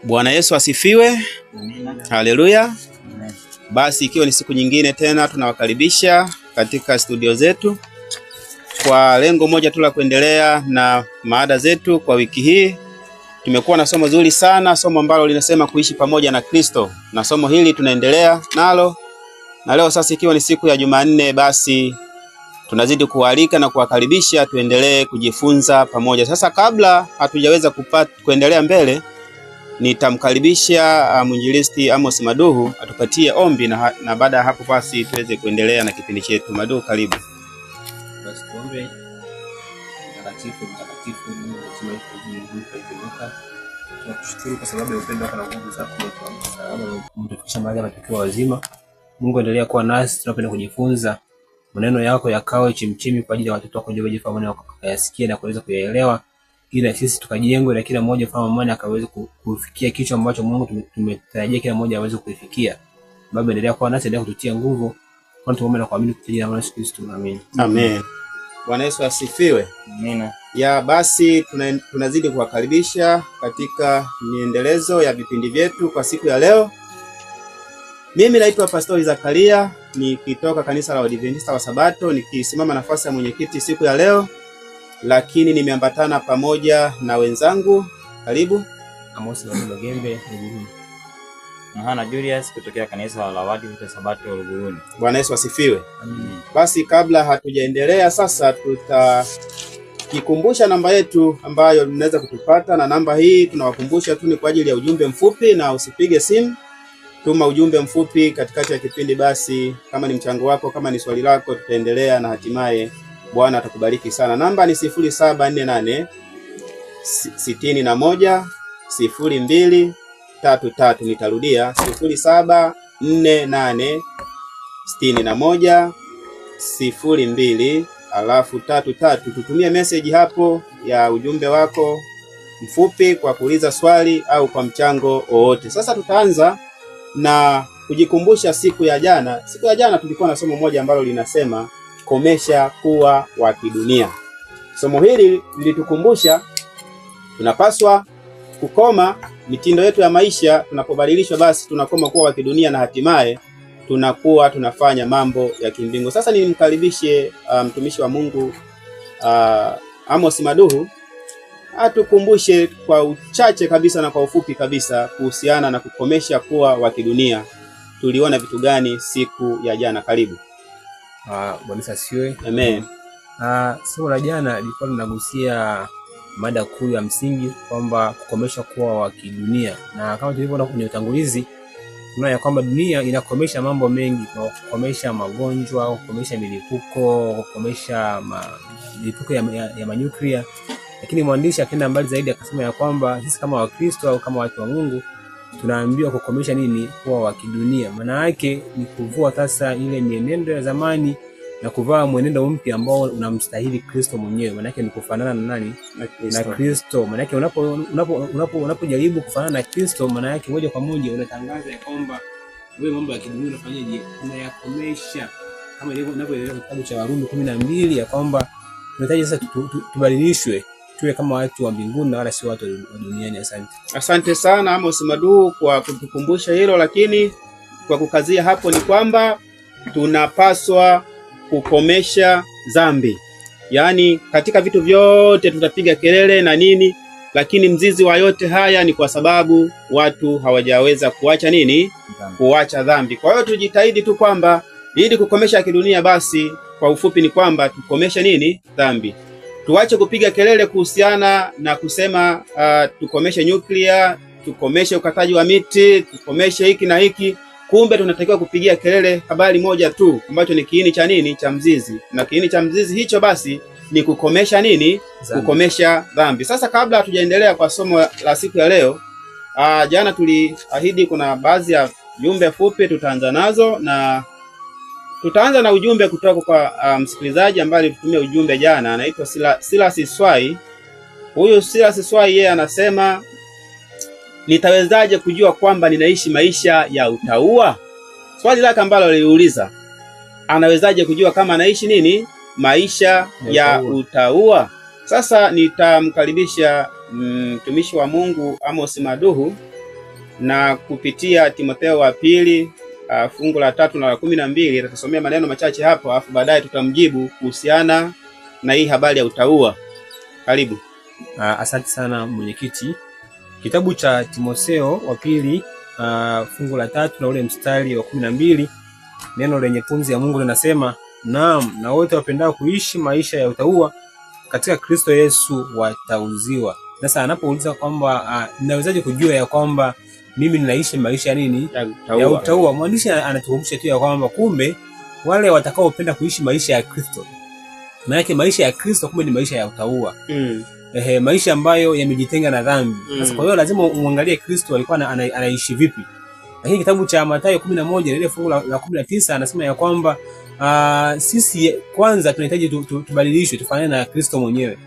Bwana Yesu asifiwe. Haleluya. Basi ikiwa ni siku nyingine tena tunawakaribisha katika studio zetu kwa lengo moja tu la kuendelea na maada zetu kwa wiki hii. Tumekuwa na somo zuri sana, somo ambalo linasema kuishi pamoja na Kristo. Na somo hili tunaendelea nalo. Na leo sasa ikiwa ni siku ya Jumanne, basi tunazidi kualika na kuwakaribisha tuendelee kujifunza pamoja. Sasa kabla hatujaweza kuendelea mbele, nitamkaribisha mwinjilisti Amos Maduhu atupatie ombi na baada ya hapo basi tuweze kuendelea na kipindi chetu. Maduhu, karibu. Basi tuombe. Mtakatifu Mungu wetu tunakushukuru tunakushukuru kwa sababu ya upendo wako na nguvu zako kwa sababu umetufikisha mahali hapa tukiwa wazima. Mungu, endelea kuwa nasi tunapenda kujifunza. Maneno yako yakawe chemchemi kwa ajili ya watoto wako Jehova, Jifahamu na kuyasikia na kuweza kuyaelewa, ili sisi tukajengwe na kila mmoja fahamu maana akaweze kufikia kicho ambacho Mungu tumetarajia kila mmoja aweze kufikia. Baba, endelea kuwa nasi, endelea kututia nguvu. Kwa tuombe na kuamini kwa jina la Yesu Kristo. Amen. Amen. Bwana Yesu asifiwe. Amina. Ya basi tunazidi kuwakaribisha katika miendelezo ya vipindi vyetu kwa siku ya leo. Mimi naitwa Pastor Zakaria, nikitoka kanisa la Waadventista wa Sabato, nikisimama nafasi ya mwenyekiti siku ya leo, lakini nimeambatana pamoja na wenzangu. Karibu. Amos Magembe, Mahana Julius kutokea kanisa la Waadventista wa Sabato Luguruni. Bwana Yesu asifiwe. Amen. Basi kabla hatujaendelea sasa, tutakikumbusha namba yetu ambayo mnaweza kutupata, na namba hii tunawakumbusha tu ni kwa ajili ya ujumbe mfupi, na usipige simu. Tuma ujumbe mfupi katikati ya kipindi, basi kama ni mchango wako, kama ni swali lako, tutaendelea na hatimaye Bwana atakubariki sana. Namba ni 0748 61 02 33. Nitarudia 0748 61 02 33. Tutumie message hapo ya ujumbe wako mfupi kwa kuuliza swali au kwa mchango wowote. Sasa tutaanza na kujikumbusha siku ya jana. Siku ya jana tulikuwa na somo moja ambalo linasema komesha kuwa wa kidunia. Somo hili lilitukumbusha tunapaswa kukoma mitindo yetu ya maisha. Tunapobadilishwa basi tunakoma kuwa wa kidunia na hatimaye tunakuwa tunafanya mambo ya kimbingu. Sasa nimkaribishe mtumishi wa Mungu Amos Maduhu atukumbushe kwa uchache kabisa na kwa ufupi kabisa kuhusiana na kukomesha kuwa wa kidunia. Tuliona vitu gani siku ya jana? Karibu. Bwana asifiwe. Amen. Somo la jana lilikuwa linagusia mada kuu ya msingi kwamba kukomesha kuwa wa kidunia, na kama tulivyoona kwenye utangulizi tunaona kwamba dunia inakomesha mambo mengi, kukomesha magonjwa, kukomesha milipuko, kukomesha milipuko ya manyuklia. Lakini mwandishi akaenda mbali zaidi akasema ya kwamba sisi kama Wakristo au kama watu wa Mungu tunaambiwa kukomesha nini? Kuwa wa kidunia. Maana yake ni kuvua sasa ile mienendo ya zamani na kuvaa mwenendo mpya ambao unamstahili Kristo mwenyewe. Maana yake ni kufanana na nani? Na Kristo. Maana yake unapojaribu kufanana na Kristo, maana yake moja kwa moja unatangaza ya kwamba wewe mambo ya kidunia unafanyaje? Unayakomesha. Kama ilivyo inavyoeleza kitabu cha Warumi 12 ya kwamba tunahitaji sasa tubadilishwe tuwe kama watu wa mbinguni na wala si watu wa duniani. Asante sana Amos Maduhu kwa kutukumbusha hilo, lakini kwa kukazia hapo ni kwamba tunapaswa kukomesha dhambi. Yaani katika vitu vyote tutapiga kelele na nini, lakini mzizi wa yote haya ni kwa sababu watu hawajaweza kuacha nini? Kuacha dhambi. Kwa hiyo tujitahidi tu kwamba ili kukomesha kidunia, basi kwa ufupi ni kwamba tukomeshe nini? Dhambi. Tuache kupiga kelele kuhusiana na kusema tukomeshe nyuklia, tukomeshe ukataji wa miti, tukomeshe hiki na hiki. Kumbe tunatakiwa kupigia kelele habari moja tu ambacho ni kiini cha nini? Cha mzizi. Na kiini cha mzizi hicho basi ni kukomesha nini? Zambi. Kukomesha dhambi. Sasa kabla hatujaendelea kwa somo la siku ya leo, jana tuliahidi kuna baadhi ya jumbe fupi tutaanza nazo, na tutaanza na ujumbe kutoka kwa msikilizaji ambaye alitutumia ujumbe jana, anaitwa Silas Swai. Huyu Silas Swai yeye anasema, nitawezaje kujua kwamba ninaishi maisha ya utauwa? Swali lake ambalo aliuliza, anawezaje kujua kama anaishi nini? Maisha ya utauwa. Sasa nitamkaribisha mtumishi wa Mungu Amos Maduhu na kupitia Timotheo wa pili fungu la 3 na la 12 atatusomea maneno machache hapo, alafu baadaye tutamjibu kuhusiana na hii habari ya utauwa. Karibu. Asante sana mwenyekiti. Kitabu cha Timotheo wa pili fungu la 3 na ule mstari wa 12, neno lenye pumzi ya Mungu linasema, naam, na wote wapendao kuishi maisha ya utauwa katika Kristo Yesu watauziwa. Sasa anapouliza kwamba ninawezaje kujua ya kwamba mimi ninaishi maisha ya nini? Ya utauwa. Mwandishi anatukumbusha tu ya kwamba kumbe wale watakaopenda kuishi maisha ya Kristo, maana yake maisha ya Kristo kumbe ni maisha ya utauwa. Maisha ambayo yamejitenga na dhambi. Sasa kwa hiyo lazima uangalie Kristo alikuwa anaishi vipi. Lakini kitabu cha Mathayo 11 ile fungu la 19 anasema ya kwamba sisi kwanza tunahitaji tubadilishwe tufanane na Kristo mwenyewe.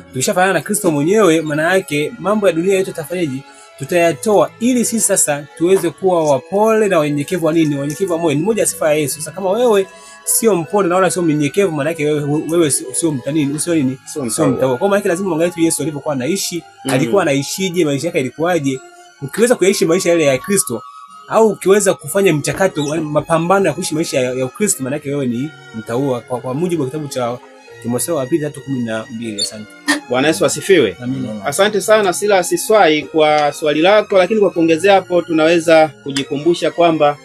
Tukishafanana na Kristo mwenyewe, maana yake mambo ya dunia yote tutafanyaje? Tutayatoa, ili sisi sasa tuweze kuwa wapole na wanyenyekevu wa nini? Wanyenyekevu wa moyo. Ni moja ya sifa ya Yesu. Sasa kama wewe sio mpole na wala sio mnyenyekevu, maana yake wewe sio mtanini, sio nini? Sio mtaua. Kwa maana yake lazima uangalie tu Yesu alivyokuwa anaishi, alikuwa anaishije, maisha yake yalikuwaje. Ukiweza kuyaishi maisha yale ya Kristo, au ukiweza kufanya mchakato mapambano ya kuishi maisha ya Ukristo, maana yake wewe ni mtaua kwa mujibu wa kitabu cha Timotheo wa pili 3:12. Asante. Bwana Yesu asifiwe. Amina. Asante sana Silas Swai kwa swali lako, lakini kwa kuongezea hapo tunaweza kujikumbusha kwamba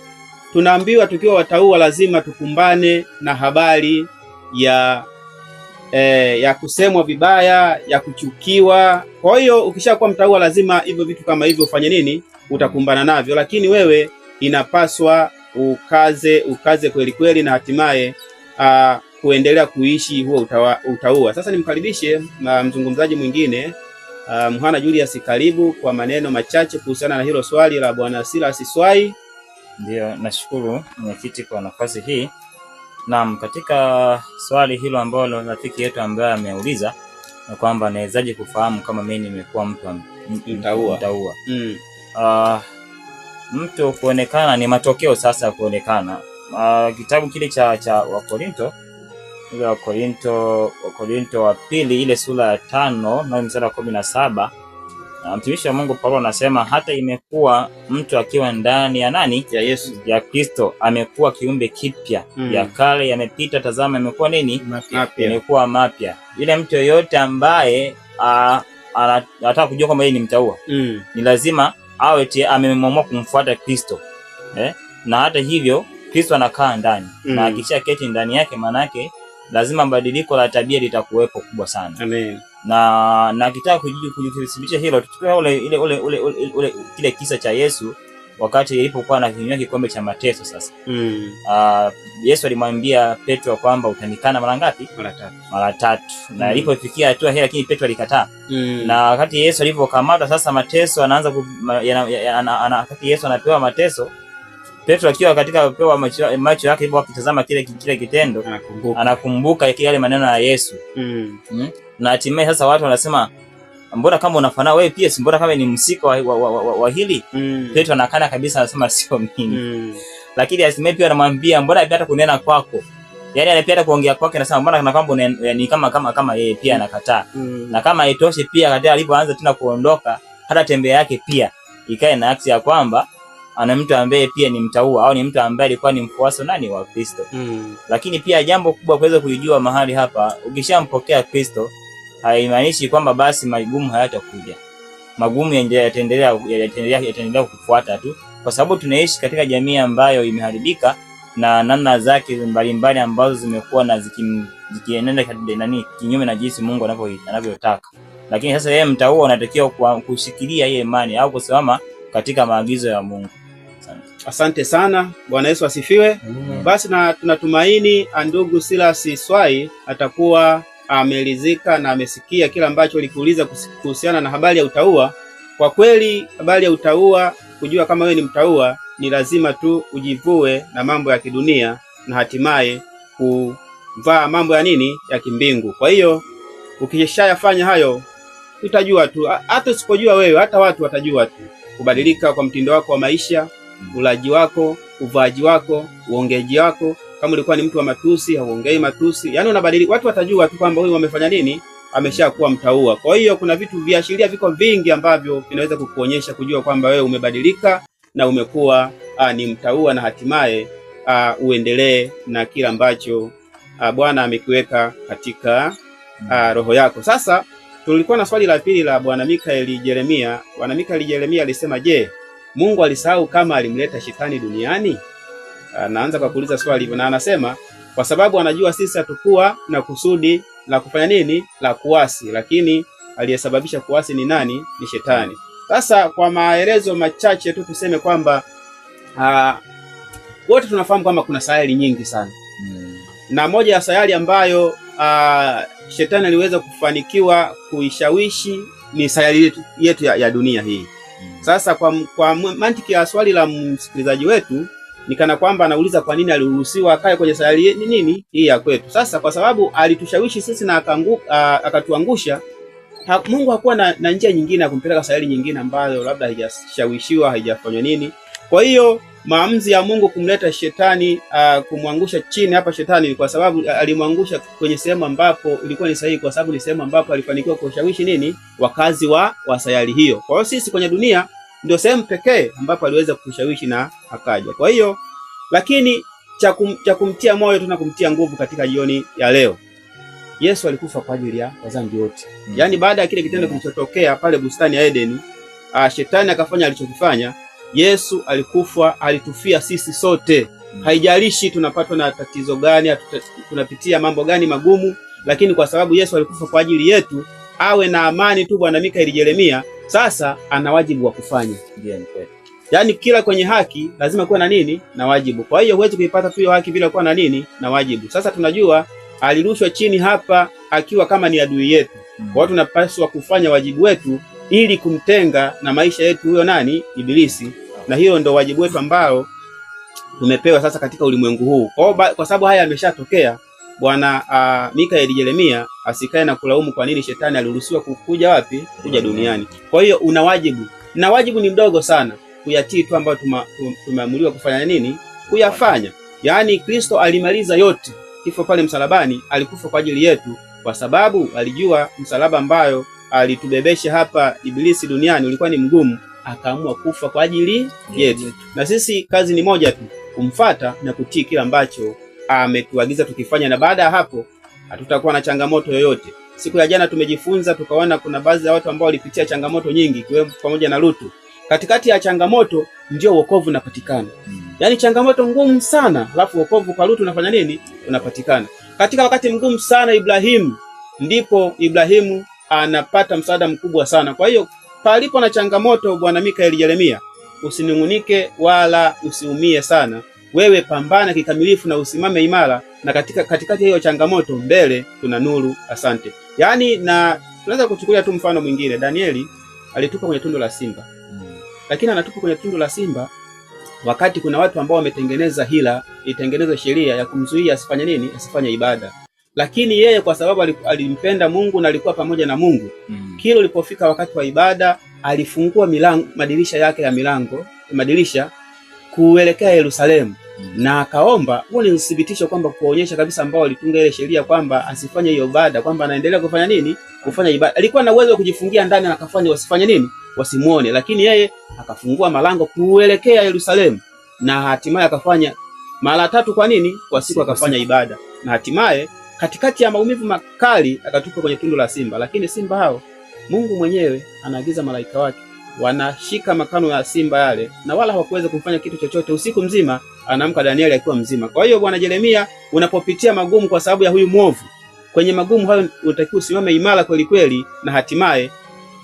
tunaambiwa tukiwa watauwa lazima tukumbane na habari ya kusemwa vibaya, ya kuchukiwa. Kwa hiyo ukishakuwa mtauwa lazima hivyo vitu kama hivyo ufanye nini? Utakumbana navyo, lakini wewe inapaswa ukaze kweli kweli na hatimaye kuendelea kuishi huo utauwa. Sasa nimkaribishe na mzungumzaji mwingine Mhana Julius, karibu kwa maneno machache kuhusiana na hilo swali la Bwana Silas Swai. Ndio, nashukuru mwenyekiti kwa nafasi hii. Naam, katika swali hilo ambalo rafiki yetu ambaye ameuliza na kwamba nawezaje kufahamu kama mimi nimekuwa mtu mtauwa. Mtu kuonekana ni matokeo sasa ya kuonekana. Kitabu kile cha Wakorinto wa pili ile sura ya 5 na mstari wa 17, mtumishi wa Mungu Paulo anasema hata imekuwa mtu akiwa ndani ya nani? Ya Yesu, ya Kristo, amekuwa kiumbe kipya. Ya kale yamepita, tazama yamekuwa nini? Yamekuwa mapya. Yule mtu yoyote ambaye anataka kujua kwamba yeye ni mtauwa, ni lazima awe ameamua kumfuata Kristo. Na hata hivyo Kristo anakaa ndani, na akisha keti ndani yake, maana yake lazima badiliko la tabia litakuwepo kubwa sana. Amen. Na akitaka kujithibitisha hilo, tuchukue kile kisa cha Yesu wakati alipokuwa anakinywa kikombe cha mateso. Sasa Yesu alimwambia Petro kwamba utanikana mara ngapi? Mara tatu. Na alipofikia hatua hiyo, lakini Petro alikataa. Na wakati Yesu alipokamata sasa mateso, anaanza wakati Yesu anapewa mateso, Petro akiwa katika kupewa macho yake hivyo akitazama kile kitendo, anakumbuka yale maneno ya Yesu. Na hatimaye sasa watu wanasema, mbona kama unafanana wewe pia, si mbona kama ni msika wa hili? Petro anakana kabisa, anasema sio mimi. Lakini hatimaye pia anamwambia, mbona hata kunena kwako, yani anapenda kuongea kwake, anasema mbona kana kwamba ni kama yeye pia anakataa. Na kama haitoshi pia, katika alipoanza tena kuondoka, hata tembea yake pia ikae na aksi ya kwamba ana mtu ambaye pia ni mtauwa, au ni mtu ambaye alikuwa ni mfuasi nani wa Kristo. Lakini pia jambo kubwa kuweza kujua mahali hapa, ukishampokea Kristo haimaanishi kwamba basi magumu hayatakuja. Magumu yataendelea kufuata tu, kwa sababu tunaishi katika jamii ambayo imeharibika na namna zake mbalimbali ambazo zimekuwa na zikienenda kinyume na jinsi Mungu anavyotaka. Lakini sasa yeye mtauwa unatakiwa kushikilia ile imani au kusimama katika maagizo ya Mungu. Asante sana. Bwana Yesu asifiwe. Basi na tunatumaini ndugu Silas Swai atakuwa ameridhika na amesikia kila ambacho ulikuuliza kuhusiana na habari ya utauwa. Kwa kweli habari ya utauwa, kujua kama wewe ni mtauwa, ni lazima tu ujivue na mambo ya kidunia na hatimaye kuvaa mambo ya nini? Ya kimbingu. Kwa hiyo ukishayafanya hayo utajua tu, hata usipojua wewe, hata watu watajua tu kubadilika kwa mtindo wako wa maisha, ulaji wako, uvaaji wako, uongeaji wako. Kama ulikuwa ni mtu wa matusi, hauongei matusi, yani unabadilika. Watu watajua tu kwamba huyu amefanya nini? ameshakuwa mtaua. Kwa hiyo kuna vitu viashiria viko vingi ambavyo vinaweza kukuonyesha kujua kwamba wewe umebadilika na umekuwa ni mtaua, na hatimaye uendelee na kila ambacho Bwana amekiweka katika roho yako. Sasa tulikuwa na swali la pili la Bwana Mikaeli Jeremia. Bwana Mikaeli Jeremia alisema, je, Mungu alisahau kama alimleta shetani duniani? Anaanza kwa kuuliza swali hivyo, na anasema kwa sababu anajua sisi hatukuwa na kusudi la kufanya nini, la kuasi, lakini aliyesababisha kuasi ni nani? Ni shetani. Sasa kwa maelezo machache tu tuseme kwamba wote tunafahamu kwamba kuna sayari nyingi sana, na moja ya sayari ambayo shetani aliweza kufanikiwa kuishawishi ni sayari yetu ya dunia hii. Sasa kwa mantiki ya swali la msikilizaji wetu, ni kana kwamba anauliza kwa nini aliruhusiwa akae kwenye sayari nini hii ya kwetu. Sasa kwa sababu alitushawishi sisi na akatuangusha, Mungu hakuwa na njia nyingine ya kumpeleka sayari nyingine ambayo labda haijashawishiwa, haijafanywa nini. Kwa hiyo maamuzi ya Mungu kumleta shetani, kumwangusha chini hapa shetani, kwa sababu alimwangusha kwenye sehemu ambapo ilikuwa ni sahihi, kwa sababu ni sehemu ambapo alifanikiwa kushawishi nini, wakazi wa sayari hiyo. Kwa hiyo sisi kwenye dunia ndio sehemu pekee ambapo aliweza kushawishi na akaja. Kwa hiyo lakini cha kumtia moyo tu na kumtia nguvu katika jioni ya leo, Yesu alikufa kwa ajili ya dhambi yote. Yaani baada ya kile kitendo kilichotokea pale bustani ya Edeni, shetani akafanya alichokifanya, Yesu alikufa, alitufia sisi sote. Haijalishi tunapatwa na tatizo gani, tunapitia mambo gani magumu, lakini kwa sababu Yesu alikufa kwa ajili yetu, awe na amani tu. Bwana Mikaeli Jeremia sasa ana wajibu wa kufanya. Yaani kila kwenye haki lazima kuwa na nini, na wajibu. Kwa hiyo huwezi kuipata tu hiyo haki bila kuwa na nini, na wajibu. Sasa tunajua alirushwa chini hapa akiwa kama ni adui yetu. Kwa hiyo tunapaswa kufanya wajibu wetu ili kumtenga na maisha yetu huyo nani, Ibilisi. Na hiyo ndo wajibu wetu ambao tumepewa sasa katika ulimwengu huu. Kwa sababu haya yameshatokea, Bwana Mikaeli Jeremia asikae na kulaumu kwa nini shetani aliruhusiwa kuja wapi, kuja duniani. Kwa hiyo una wajibu, na wajibu ni mdogo sana, kuyatii tu ambayo tumeamuriwa kufanya nini, kuyafanya. Yaani Kristo alimaliza yote, kifo pale msalabani, alikufa kwa ajili yetu, kwa sababu alijua msalaba ambayo alitubebesha hapa Ibilisi duniani ulikuwa ni mgumu, akaamua kufa kwa ajili yetu. Na sisi kazi ni moja tu, kumfuata na kutii kila ambacho ametuagiza tukifanya, na baada ya hapo hatutakuwa na changamoto yoyote. Siku ya jana tumejifunza tukaona kuna baadhi ya watu ambao walipitia changamoto nyingi, ikiwemo pamoja na Lutu. Katikati ya changamoto ndio wokovu unapatikana. Yaani changamoto ngumu sana, alafu wokovu kwa Lutu unafanya nini? Unapatikana. Katika wakati mgumu sana Ibrahimu, ndipo Ibrahimu anapata msaada mkubwa sana. Kwa hiyo palipo na changamoto, Bwana Mikaeli Jeremia, usinungunike wala usiumie sana. Wewe pambana kikamilifu na usimame imara, na katikati ya hiyo changamoto mbele kuna nuru. Asante. Yaani, na tunaweza kuchukulia tu mfano mwingine. Danieli alitupa kwenye tundu la simba. Lakini anatupa kwenye tundu la simba wakati kuna watu ambao wametengeneza hila, itengeneza sheria ya kumzuia asifanye nini? Asifanye ibada. Lakini yeye kwa sababu alimpenda Mungu na alikuwa pamoja na Mungu, kile ulipofika wakati wa ibada, alifungua madirisha yake ya madirisha kuelekea Yerusalemu, na akaomba. Huo ni uthibitisho kwamba kuonyesha kabisa ambao alitunga ile sheria kwamba asifanye hiyo ibada, kwamba anaendelea kufanya nini? Kufanya ibada. Alikuwa na uwezo wa kujifungia ndani na akafanya wasifanye nini? Wasimuone, lakini yeye akafungua malango kuelekea Yerusalemu, na hatimaye akafanya mara 3 kwa nini? Kwa siku akafanya ibada, na hatimaye katikati ya maumivu makali akatupa kwenye tundu la simba. Lakini simba hao, Mungu mwenyewe anaagiza malaika wake wanashika makano ya simba yale, na wala hawakuweza kumfanya kitu chochote. Usiku mzima anaamka Danieli akiwa mzima. Kwa hiyo Bwana Jeremia, unapopitia magumu kwa sababu ya huyu mwovu, kwenye magumu hayo unatakiwa usimame imara kweli kweli, na hatimaye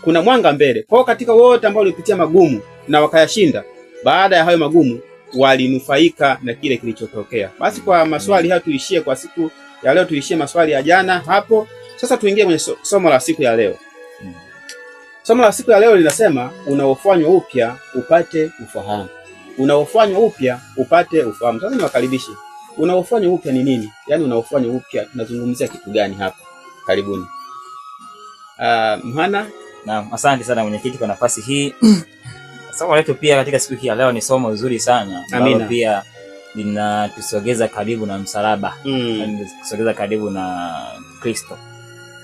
kuna mwanga mbele. Kwa hiyo katika wote ambao walipitia magumu na wakayashinda, baada ya hayo magumu walinufaika na kile kilichotokea. Basi kwa maswali hayo tuishie kwa siku ya leo, tuishie maswali ya jana hapo. Sasa tuingie kwenye somo la siku ya leo. Somo la siku ya leo linasema unaofanywa upya upate ufahamu. Unaofanywa upya upate ufahamu. Sasa niwakaribishe. Unaofanywa upya ni nini? Yaani unaofanywa upya tunazungumzia kitu gani hapa? Karibuni. Mhana. Naam, asante sana mwenyekiti kwa nafasi hii. Somo letu pia katika siku hii ya leo ni somo zuri sana ambalo pia linatusogeza karibu na msalaba. Kusogeza karibu na Kristo.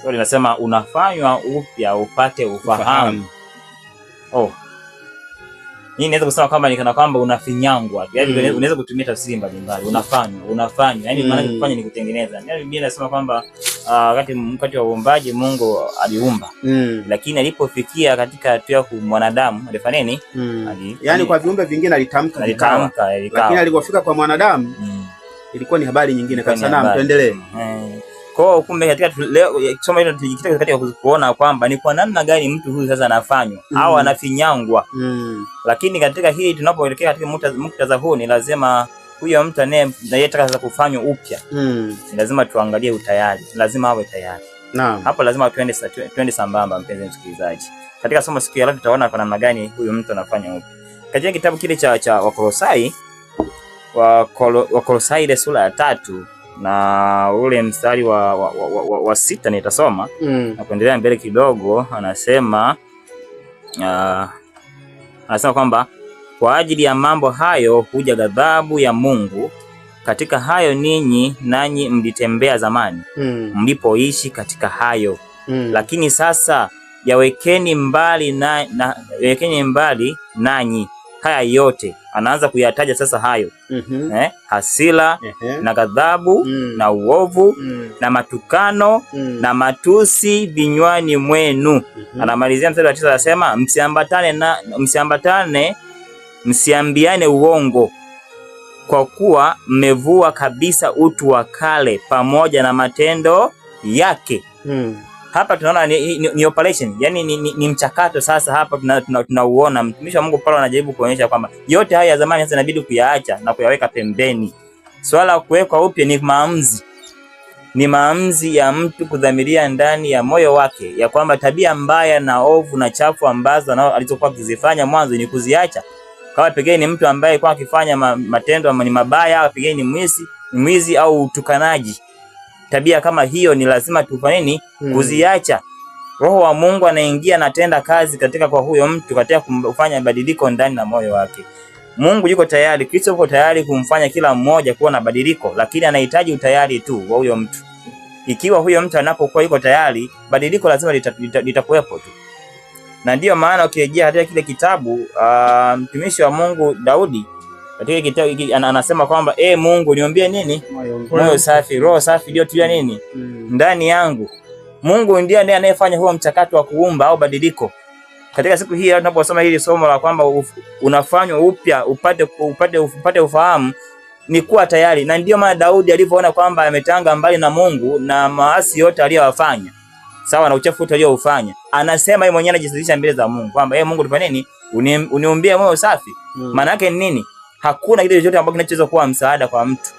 So linasema unafanywa upya upate ufahamu. Hii inaweza kusema kwamba ni kana kwamba unafinyangwa. Yaani unaweza kutumia tafsiri mbalimbali. Unafanywa. Yaani maana kufanya ni kutengeneza. Yaani Biblia inasema kwamba wakati wa uumbaji Mungu aliumba. Lakini alipofikia katika hatua ya mwanadamu alifanya nini? Yaani kwa viumbe vingine alitamka. Lakini alipofika kwa mwanadamu ilikuwa ni habari nyingine kabisa. Naam, tuendelee. Kwa kumbe katika leo somo hilo tulijikita katika kuona kwamba ni kwa namna gani mtu huyu sasa anafanywa au anafinyangwa. Lakini katika hili tunapoelekea katika muktadha huu ni lazima huyo mtu anayetaka sasa kufanywa upya ni lazima tuangalie utayari. Lazima awe tayari. Naam. Hapo lazima tuende sambamba, mpenzi msikilizaji. Katika somo siku ya leo tutaona kwa namna gani huyo mtu anafanya upya. Katika kitabu kile cha Wakolosai ile sura ya 3 na ule mstari wa 6 nitasoma na kuendelea mbele kidogo. Anasema kwamba kwa ajili ya mambo hayo huja ghadhabu ya Mungu, katika hayo nanyi mlitembea zamani mlipoishi katika hayo. Lakini sasa yawekeni mbali nanyi haya yote. Anaanza kuyataja sasa hayo. Hasira na ghadhabu na uovu na matukano na matusi vinywani mwenu. Anamalizia mstari wa 9 anasema msiambiane uongo, kwa kuwa mmevua kabisa utu wa kale pamoja na matendo yake. Hapa tunaona ni operation, yani ni mchakato sasa. Hapa tunauona mtumishi wa Mungu Paulo anajaribu kuonyesha kwamba yote haya ya zamani sasa inabidi kuyaacha na kuyaweka pembeni. Swala la kuwekwa upya ni maamuzi ya mtu kudhamiria ndani ya moyo wake ya kwamba tabia mbaya na ovu na chafu ambazo alizokuwa akizifanya mwanzo ni kuziacha. Kama pekee ni mtu ambaye alikuwa akifanya matendo ni mabaya, au pekee ni mwizi au utukanaji, tabia kama hiyo ni lazima tufanye nini? Kuziacha. Roho wa Mungu anaingia na tenda kazi katika kwa huyo mtu katika kufanya badiliko ndani na moyo wake. Mungu yuko tayari, Kristo yuko tayari kumfanya kila mmoja kuwa na badiliko, lakini anahitaji utayari tu wa huyo mtu. Ikiwa huyo mtu anapokuwa yuko tayari, badiliko lazima litakuwepo tu. Na ndiyo maana ukirejea katika kile kitabu mtumishi wa Mungu Daudi katika kitabu anasema kwamba Mungu niambie nini? Moyo safi, roho safi ndio tulia nini? Ndani yangu. Mungu ndiye anayefanya huo mchakato wa kuumba au badiliko. Katika siku hii tunaposoma hili somo la kwamba unafanywa upya upate ufahamu, ni kuwa tayari. Na ndiyo maana Daudi alivyoona kwamba ametanga mbali na Mungu na maasi yote aliyowafanya, sawa na uchafu wote aliyofanya, anasema yeye mwenyewe anajisalimisha mbele za Mungu kwamba Mungu tufanye nini? Uniumbie moyo safi. Maana yake ni nini? Hakuna kitu chochote ambacho kinachoweza kuwa msaada kwa mtu.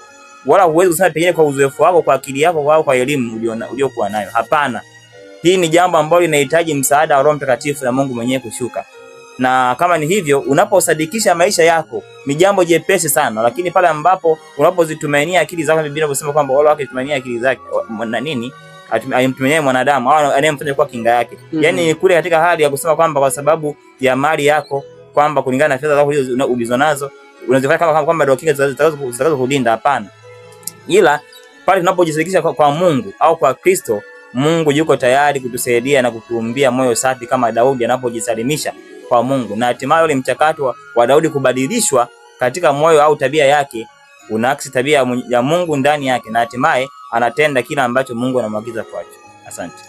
Wala huwezi kusema pengine kwa uzoefu wako, kwa akili yako, au kwa elimu uliokuwa nayo. Hapana. Hii ni jambo ambalo linahitaji msaada wa Roho Mtakatifu na Mungu mwenyewe kushuka. Na kama ni hivyo, unaposadikisha maisha yako ni jambo jepesi sana, lakini pale ambapo unapozitumainia akili zako, Biblia inasema kwamba wale wake tumainia akili zake na nini? Alimtumainia mwanadamu au anayemfanya kuwa kinga yake. Yaani kule katika hali ya kusema kwamba kwa sababu ya mali yako, kwamba kulingana na fedha zako hizo ulizonazo unazifanya kama kwamba ndio kinga zitakazo kulinda. Hapana. Ila pale tunapojishirikisha kwa Mungu au kwa Kristo, Mungu yuko tayari kutusaidia na kutuumbia moyo safi kama Daudi anapojisalimisha kwa Mungu. Na hatimaye ule mchakato wa Daudi kubadilishwa katika moyo au tabia yake unaakisi tabia ya Mungu ndani yake, na hatimaye anatenda kila ambacho Mungu anamwagiza kwacho.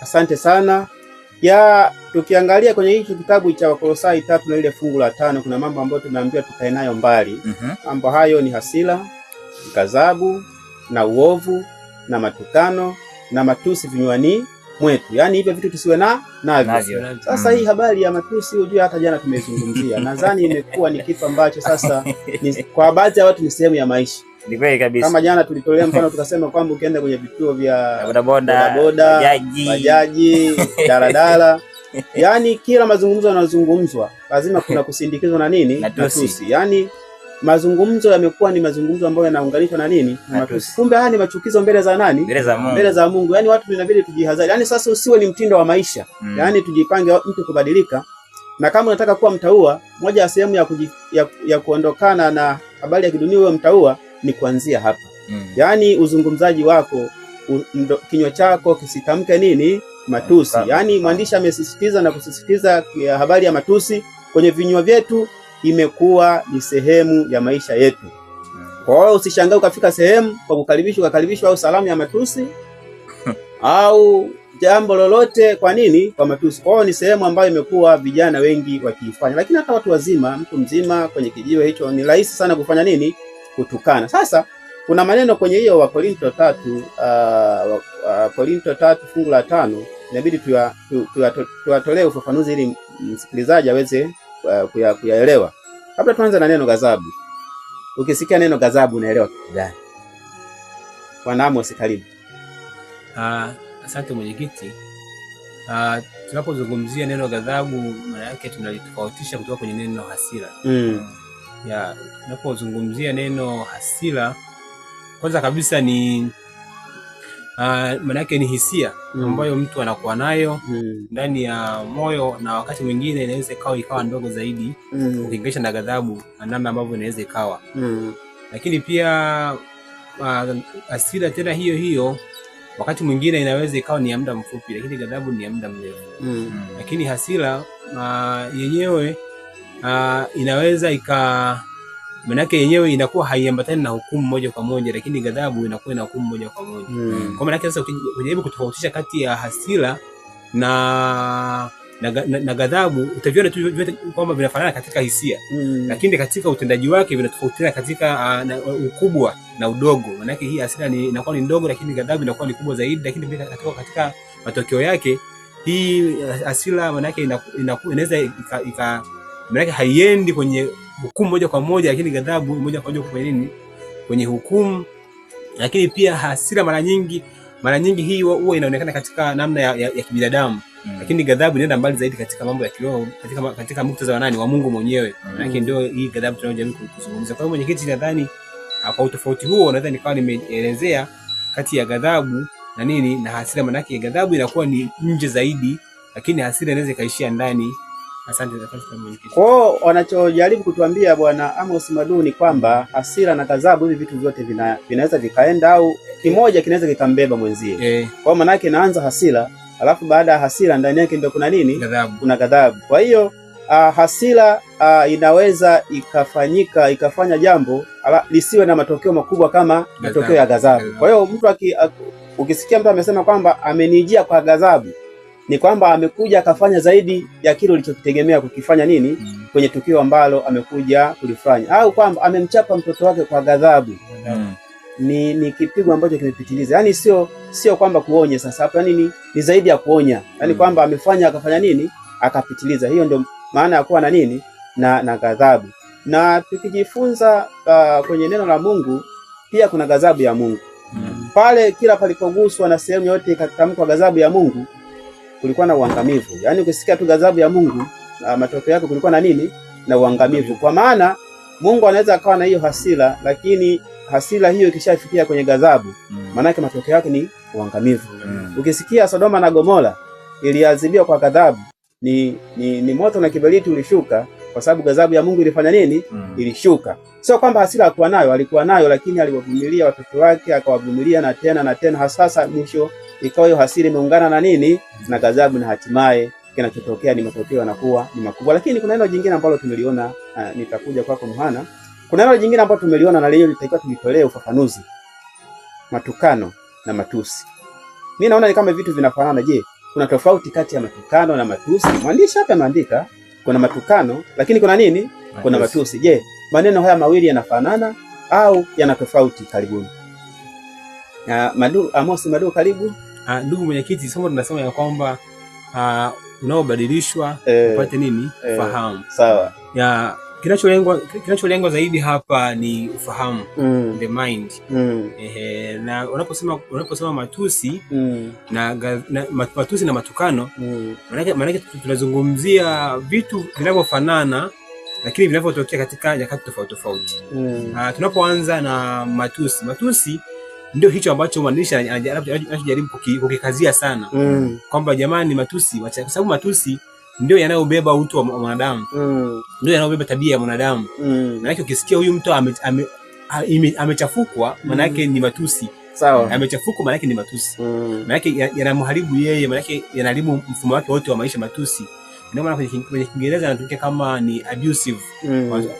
Asante sana. Tukiangalia kwenye hiki kitabu cha Wakolosai 3 na ile fungu la 5, kuna mambo ambayo tumeambiwa tukae nayo mbali. Mambo hayo ni hasira, ghadhabu na uovu na matukano na matusi vinywani mwetu. Yaani hivyo vitu tusiwe navyo. Sasa hii habari ya matusi unajua hata jana tumezungumzia. Nadhani imekuwa ni kitu ambacho sasa kwa baadhi ya watu ni sehemu ya maisha. Ni kweli kabisa. Kama jana tulitolea mfano tukasema kwamba ukienda kwenye vituo vya bodaboda, bajaji, daladala, yaani kila mazungumzo yanazungumzwa lazima kuna kusindikizwa na nini? Matusi. Yaani mazungumzo yamekuwa ni mazungumzo ambayo yanaunganishwa na nini? Na matusi. Kumbe haya ni machukizo mbele za nani? Mbele za Mungu. Yaani watu inabidi tujihadhari. Yaani sasa usiwe ni mtindo wa maisha. Yaani tujipange mtu kubadilika. Na kama unataka kuwa mtaua, moja ya sehemu ya kuondokana na habari ya kidunia wewe mtaua ni kuanzia hapa. Yaani uzungumzaji wako, kinywa chako kisitamke nini? matusi. Yaani mwandishi amesisitiza na kusisitiza habari ya matusi kwenye vinywa vyetu, imekuwa ni sehemu ya maisha yetu. Kwa hiyo usishangae ukafika sehemu kwa ukakaribishwa au salamu ya matusi au jambo lolote. Kwa nini? Kwa matusi. Kwa hiyo ni sehemu ambayo imekuwa vijana wengi wakiifanya, lakini hata watu wazima, mtu mzima kwenye kijiwe hicho ni rahisi sana kufanya nini? Kutukana. Sasa kuna maneno kwenye hiyo Wakorintho 3 fungu la 5 inabidi tuyatolee ufafanuzi ili msikilizaji aweze kuyaelewa. Kabla tuanze na neno ghadhabu. Ukisikia neno ghadhabu unaelewa kitu gani? Bwana Amos, karibu. Asante mwenyekiti. Tunapozungumzia neno ghadhabu, maana yake tunalitofautisha kutoka kwenye neno hasira. Tunapozungumzia neno hasira, kwanza kabisa ni maana yake ni hisia ambayo mtu anakuwa nayo ndani ya moyo, na wakati mwingine inaweza ikawa ndogo zaidi ukilinganisha na ghadhabu na namna ambavyo inaweza ikawa. Lakini pia hasira tena hiyo wakati mwingine inaweza ikawa ni ya muda mfupi, lakini ghadhabu ni ya muda mrefu. Lakini hasira yenyewe inaweza manake yenyewe inakuwa haiambatani na hukumu moja kwa moja, lakini ghadhabu inakuwa ina hukumu moja kwa moja. Kwa maana sasa ukijaribu kutofautisha kati ya hasira na ghadhabu, utaviona tu vyote kwamba vinafanana katika hisia, lakini katika utendaji wake vinatofautiana katika ukubwa na udogo. Maanake hii hasira inakuwa ni ndogo, lakini ghadhabu inakuwa ni kubwa zaidi. Lakini pia katika matokeo yake, hii hasira maanake inaweza maanake haiendi kwenye hukumu moja kwa moja, lakini ghadhabu moja kwa moja kwenye nini? Kwenye hukumu. Lakini pia hasira mara nyingi hii huwa inaonekana katika namna ya kibinadamu. Lakini ghadhabu inaenda mbali zaidi katika mambo ya kiroho, katika muktadha wa nani? Wa Mungu mwenyewe. Maana ndio hii ghadhabu tunayojaribu kuzungumza. Kwa hiyo mwenyekiti, nadhani kwa utofauti huo nadhani nikawa nimeelezea kati ya ghadhabu na hasira. Maana yake ghadhabu inakuwa ni nje zaidi, lakini hasira inaweza ikaishia ndani. Asante mwenyekiti. Kwa hiyo wanachojaribu kutuambia Bwana Amos Madu ni kwamba hasira na ghadhabu, hivi vitu vyote vinaweza vikaenda, au kimoja kinaweza kikambeba mwenzie. Kwa maana yake inaanza hasira, alafu baada ya hasira ndani yake ndio kuna nini? Ghadhabu. Kuna ghadhabu. Kwa hiyo hasira inaweza ikafanya jambo lisiwe na matokeo makubwa kama matokeo ya ghadhabu. Kwa hiyo mtu ukisikia mtu amesema kwamba amenijia kwa ghadhabu, ni kwamba amekuja akafanya zaidi ya kile ulichokitegemea kukifanya nini? Kwenye tukio ambalo amekuja kulifanya, au kwamba amemchapa mtoto wake kwa ghadhabu. Ni kipigo ambacho kimepitiliza. Yaani sio kwamba kuonye sasa hapa, yani ni zaidi ya kuonya. Yaani kwamba akafanya nini? Akapitiliza. Hiyo ndio maana ya kuwa na nini? Na ghadhabu. Na tukijifunza kwenye neno la Mungu pia kuna ghadhabu ya Mungu. Pale kila palipoguswa na sehemu yote ikatamkwa ghadhabu ya Mungu, kulikuwa na uangamivu. Yaani ukisikia tu ghadhabu ya Mungu, matokeo yake kulikuwa na nini? Na uangamivu. Kwa maana Mungu anaweza akawa na hiyo hasira, lakini hasira hiyo ikishafikia kwenye ghadhabu, maana yake matokeo yake ni uangamivu. Ukisikia Sodoma na Gomora iliadhibiwa kwa ghadhabu, ni moto na kiberiti ulishuka, kwa sababu ghadhabu ya Mungu ilifanya nini? Ilishuka. Sio kwamba hasira alikuwa nayo, lakini aliwavumilia watoto wake, akawavumilia na tena hasa mwisho ikawa hiyo hasira imeungana na nini? Na ghadhabu, na hatimaye kinachotokea ni matokeo yanakuwa ni makubwa. Lakini kuna neno jingine ambalo tumeliona, nitakuja kwako Mhana. Kuna neno jingine ambalo tumeliona na leo litakiwa tulitolee ufafanuzi: matukano na matusi. Mimi naona ni kama vitu vinafanana. Je, kuna tofauti kati ya matukano na matusi? Mwandishi hapa ameandika kuna matukano, lakini kuna nini? Kuna matusi. Je, maneno haya mawili yanafanana au yana tofauti? Karibuni. Amos Madu, karibu. Ndugu mwenyekiti, somo tunasema ya kwamba unaobadilishwa upate nini? Fahamu. Sawa. Kinacholengwa zaidi hapa ni ufahamu, the mind. Na unaposema matusi matusi na matukano, maana tunazungumzia vitu vinavyofanana lakini vinavyotokea katika nyakati tofauti. Tunapoanza na matusi ndio hicho ambacho mwandishi anajaribu kukikazia sana, kwamba jamani, matusi, kwa sababu matusi ndio yanayobeba utu wa mwanadamu, ndio yanayobeba tabia ya mwanadamu. Maana ukisikia huyu mtu amechafukwa, maana yake ni matusi. Sawa. Machafuko maana yake ni matusi. Maana yake yanamharibu yeye, maana yake yanaharibu mfumo wake wote wa maisha, matusi. Ndio maana kwenye Kiingereza anatumia kama ni abusive.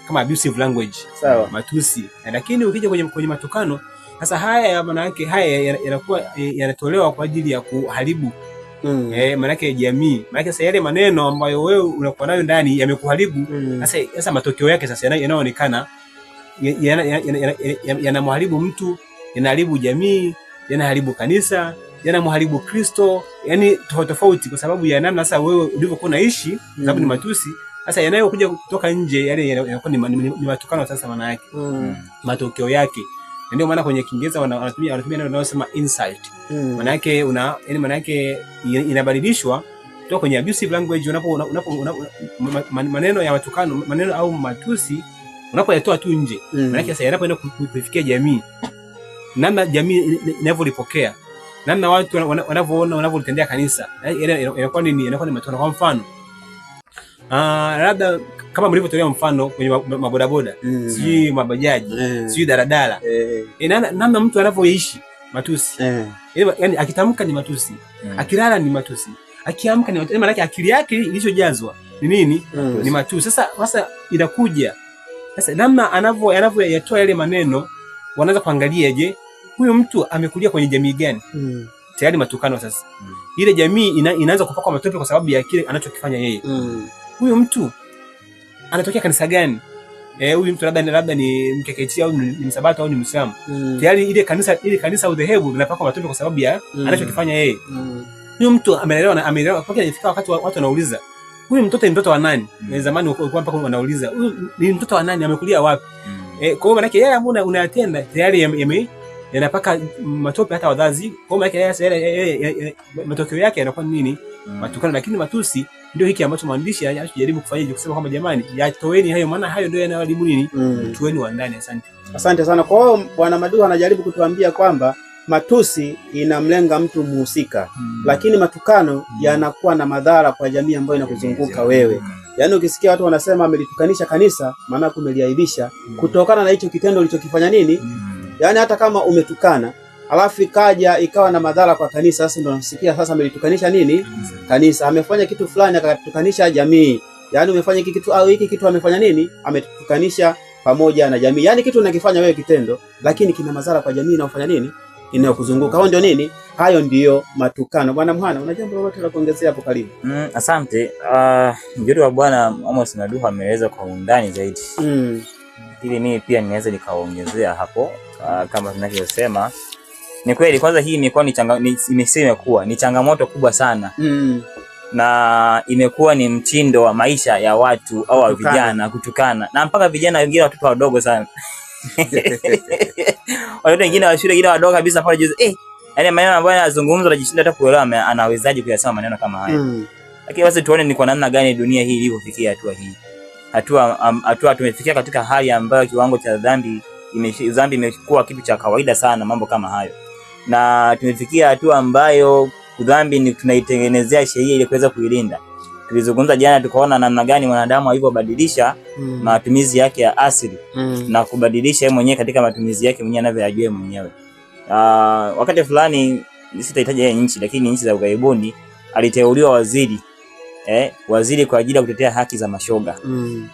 Kama abusive language. Sawa. Matusi. Lakini ukija kwenye matukano, sasa haya maana yake haya yanakuwa yanatolewa kwa ajili ya kuharibu maana yake jamii. Maana yake sasa yale maneno ambayo wewe unakuwa nayo ndani yamekuharibu. Sasa matokeo yake sasa yanaonekana yanamharibu mtu, yanaharibu jamii, yanaharibu kanisa, yanamharibu Kristo, yani tofauti kwa sababu ya namna sasa wewe ulivyokuwa unaishi, sababu ni matusi. Sasa yanayokuja kutoka nje yale yanakuwa ni matukano sasa maana yake. Matokeo yake. Ndio maana kwenye Kiingereza wanatumia neno linalosema insult. Maana yake maana yake inabadilishwa kutoka kwenye abusive language unapo maneno ya matukano, maneno au matusi unapoyatoa tu nje. Maana yake sasa yanapoenda kufikia jamii, namna jamii inavyolipokea, namna watu wanavyoona, wanavyotendea kanisa, inakuwa nini? Inakuwa ni matukano. Kwa mfano labda kama mlivyotolea mfano kwenye mabodaboda, sijui mabajaji, sijui daladala, namna mtu anavyoishi matusi. Yaani akitamka ni matusi, akilala ni matusi, akiamka ni matusi. Maana yake akili yake ilishojazwa ni nini? Ni matusi. Sasa inakuja sasa namna anavyoyatoa yale maneno, wanaanza kuangalia, je, huyu mtu amekulia kwenye jamii gani? Tayari matukano sasa. Ile jamii inaanza kupaka matope kwa sababu ya kile anachokifanya yeye. Huyu mtu anatokea kanisa gani? Huyu mtu labda ni mkeketi au ni msabato au ni Muislamu. Tayari ile kanisa au dhehebu linapaka matope kwa sababu ya anachokifanya yeye. Huyu mtu ameelewa mpaka ifika wakati watu wanauliza, huyu mtoto ni mtoto wa nani? Na zamani walikuwa mpaka wanauliza, huyu ni mtoto wa nani? Amekulia wapi? Kwa hiyo maana yake yale ambayo unayatenda tayari yanapaka matope hata wazazi. Kwa maana yake matokeo yake yanakuwa nini? Matukano. Lakini matusi ndio hiki ambacho mwandishi anajaribu kufanya, kusema kwamba jamani, yatoeni hayo, maana hayo ndio yanayoharibu nini? Mtu wenu wa ndani. Asante sana. Kwa hiyo Bwana Maduhu anajaribu kutuambia kwamba matusi inamlenga mtu mhusika, lakini matukano yanakuwa na madhara kwa jamii ambayo inakuzunguka wewe. Yaani ukisikia watu wanasema amelitukanisha kanisa, maana kumeliaibisha kutokana na hicho kitendo ulichokifanya nini? Yaani hata kama umetukana alafu ikawa na madhara kwa kanisa, sasa ndio unasikia sasa amelitukanisha nini? Kanisa. Amefanya kitu fulani akatukanisha jamii. Yaani umefanya hiki kitu au hiki kitu amefanya nini? Ametukanisha pamoja na jamii. Yaani kitu unakifanya wewe kitendo, lakini kina madhara kwa jamii inayofanya nini? Inayokuzunguka. Hao ndio nini? Hayo ndio matukano. Bwana Mhana, una jambo lolote la kuongezea hapo? Karibu. Asante. Mjoli wa Bwana Amos Maduhu ameweza kwa undani zaidi. Ili mimi pia ninaweza nikaongezea hapo, kama tunavyosema. Ni kweli, kwanza hii imekuwa ni changamoto kubwa sana. Na imekuwa ni mtindo wa maisha ya watu au wa vijana kutukana. Na mpaka vijana wengine, watoto wadogo sana. Watoto wengine wa shule, wengine wadogo kabisa pale juzi. Yaani maneno ambayo yanazungumzwa unajishinda hata kuelewa anawezaje kuyasema maneno kama haya. Lakini basi tuone ni kwa namna gani dunia hii ilivyofikia hatua hii. Hatua tumefikia katika hali ambayo kiwango cha dhambi imekuwa kitu cha kawaida sana, mambo kama hayo. Na tumefikia hatua ambayo dhambi ni tunaitengenezea sheria ili kuweza kuilinda. Tulizungumza jana tukaona namna gani mwanadamu alivyobadilisha matumizi yake ya asili na kubadilisha yeye mwenyewe katika matumizi yake mwenyewe anavyojua mwenyewe. Wakati fulani, sitahitaji nchi, lakini nchi za ughaibuni, aliteuliwa waziri kwa ajili ya kutetea haki za mashoga.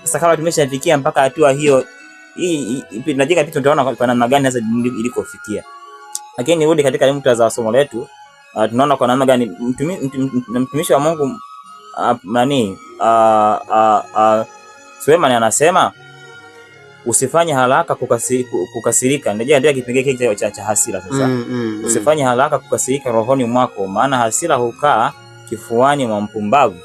Sasa kama tumeshafikia mpaka hatua hiyo, hii tunajika kitu, tunaona kwa namna gani sasa ilikofikia. Lakini nirudi katika muktadha wa somo letu, tunaona kwa namna gani mtumishi wa Mungu Suleiman anasema usifanye haraka kukasirika. Ndio kipengele kile cha hasira sasa. Usifanye haraka kukasirika rohoni mwako, maana hasira hukaa kifuani mwa mpumbavu.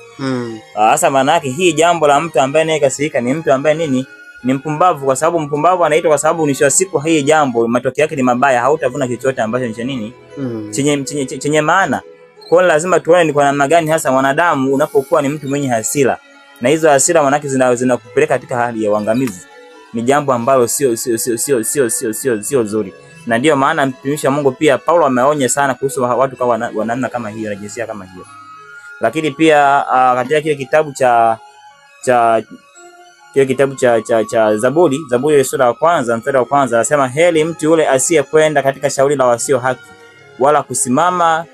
Sasa maana yake hii jambo la mtu ambaye anayekasirika ni mtu ambaye nini? Ni mpumbavu, kwa sababu mpumbavu anaitwa kwa sababu mwisho wa siku hii jambo matokeo yake ni mabaya, hautavuna chochote ambacho ni cha nini? Chenye maana. Kwa hiyo lazima tuone ni kwa namna gani hasa wanadamu unapokuwa ni mtu mwenye hasira. Na hizo hasira manake zinakupeleka katika hali ya uangamizi. Ni jambo ambalo sio zuri. Na ndio maana mtumishi wa Mungu pia Paulo ameonya sana kuhusu watu kwa namna kama hiyo na jinsia kama hiyo. Lakini pia katika kile kitabu cha kile kitabu cha Zaburi sura ya kwanza mstari wa kwanza anasema, heri mtu yule asiyekwenda katika shauri la wasio haki, wala kusimama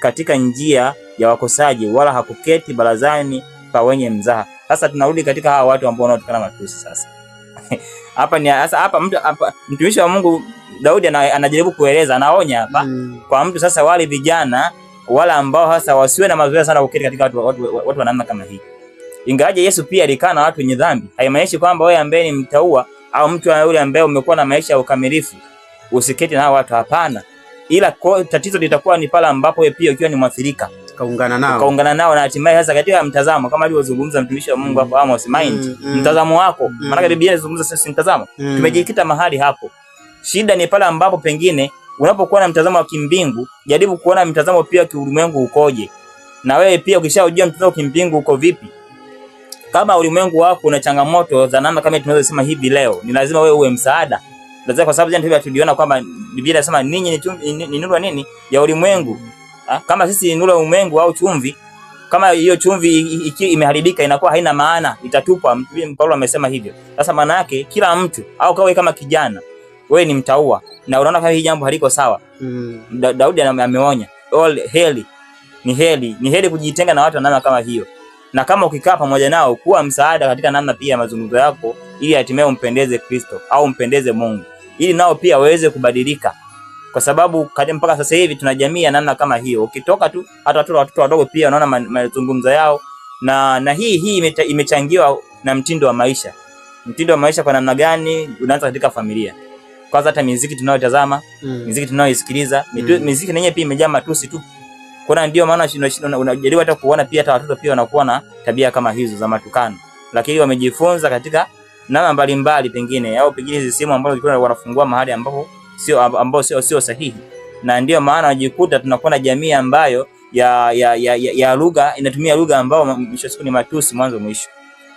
katika njia ya wakosaji, wala hakuketi barazani pa wenye mzaha. Sasa tunarudi katika hawa watu ambao wanaotokana matusi sasa. Hapa mtumishi wa Mungu Daudi anajaribu kueleza, anaonya hapa kwa mtu sasa, wale vijana wala ambao sasa wasiwe na mazoea sana kuketi katika watu wa namna kama hii. Ingawaje Yesu pia alikaa na watu wenye dhambi, haimaanishi kwamba wewe ambaye ni mtaua au mtu yule ambaye umekuwa na maisha ya ukamilifu usiketi na watu, hapana. Ila tatizo litakuwa ni pale ambapo wewe pia ukiwa ni mwathirika kaungana nao na hatimaye sasa katika mtazamo kama alivyozungumza mtumishi wa Mungu hapo Amos, mind mtazamo wako, maana Biblia inazungumza sasa mtazamo. Tumejikita mahali hapo. Shida ni pale ambapo pengine unapokuwa na mtazamo wa kimbingu, jaribu kuona mtazamo pia kiulimwengu ukoje. Na wewe pia ukishajua mtazamo wa kimbingu uko vipi, kama ulimwengu wako una changamoto za namna kama tunaweza kusema hivi leo, ni lazima wewe uwe msaada. Lazima, kwa sababu jana tuliona kwamba Biblia inasema ninyi ni nuru nini ya ulimwengu. Kama sisi ni nuru ya ulimwengu au chumvi, kama hiyo chumvi imeharibika inakuwa haina maana, itatupwa. Paulo amesema hivyo. Sasa maana yake kila mtu au kawe kama kijana, wewe ni mtaua na unaona kama hii jambo haliko sawa. Daudi ameonya, ni heri kujitenga na watu wa namna kama hiyo. Na kama ukikaa pamoja nao, kuwa msaada katika namna pia ya mazungumzo yako, ili hatimaye umpendeze Kristo au umpendeze Mungu, ili nao pia waweze kubadilika. Kwa sababu mpaka sasa hivi tuna jamii ya namna kama hiyo. Ukitoka tu hata watoto wadogo pia unaona mazungumzo yao, na hii imechangiwa na mtindo wa maisha. Mtindo wa maisha kwa namna gani? Unaanza katika familia. Kwanza hata muziki tunayotazama, muziki tunayoisikiliza, muziki yenyewe pia imejaa matusi tu. Kuna ndio maana unajaribu hata kuona pia hata watoto pia wanakuwa na tabia kama hizo za matukano. Lakini wamejifunza katika namna mbalimbali pengine, au pengine hizo simu ambazo zilikuwa wanafungua mahali ambao sio sahihi. Na ndio maana wajikuta tunakuwa na jamii ambayo ya lugha inatumia lugha ambao mwisho siku ni matusi mwanzo mwisho.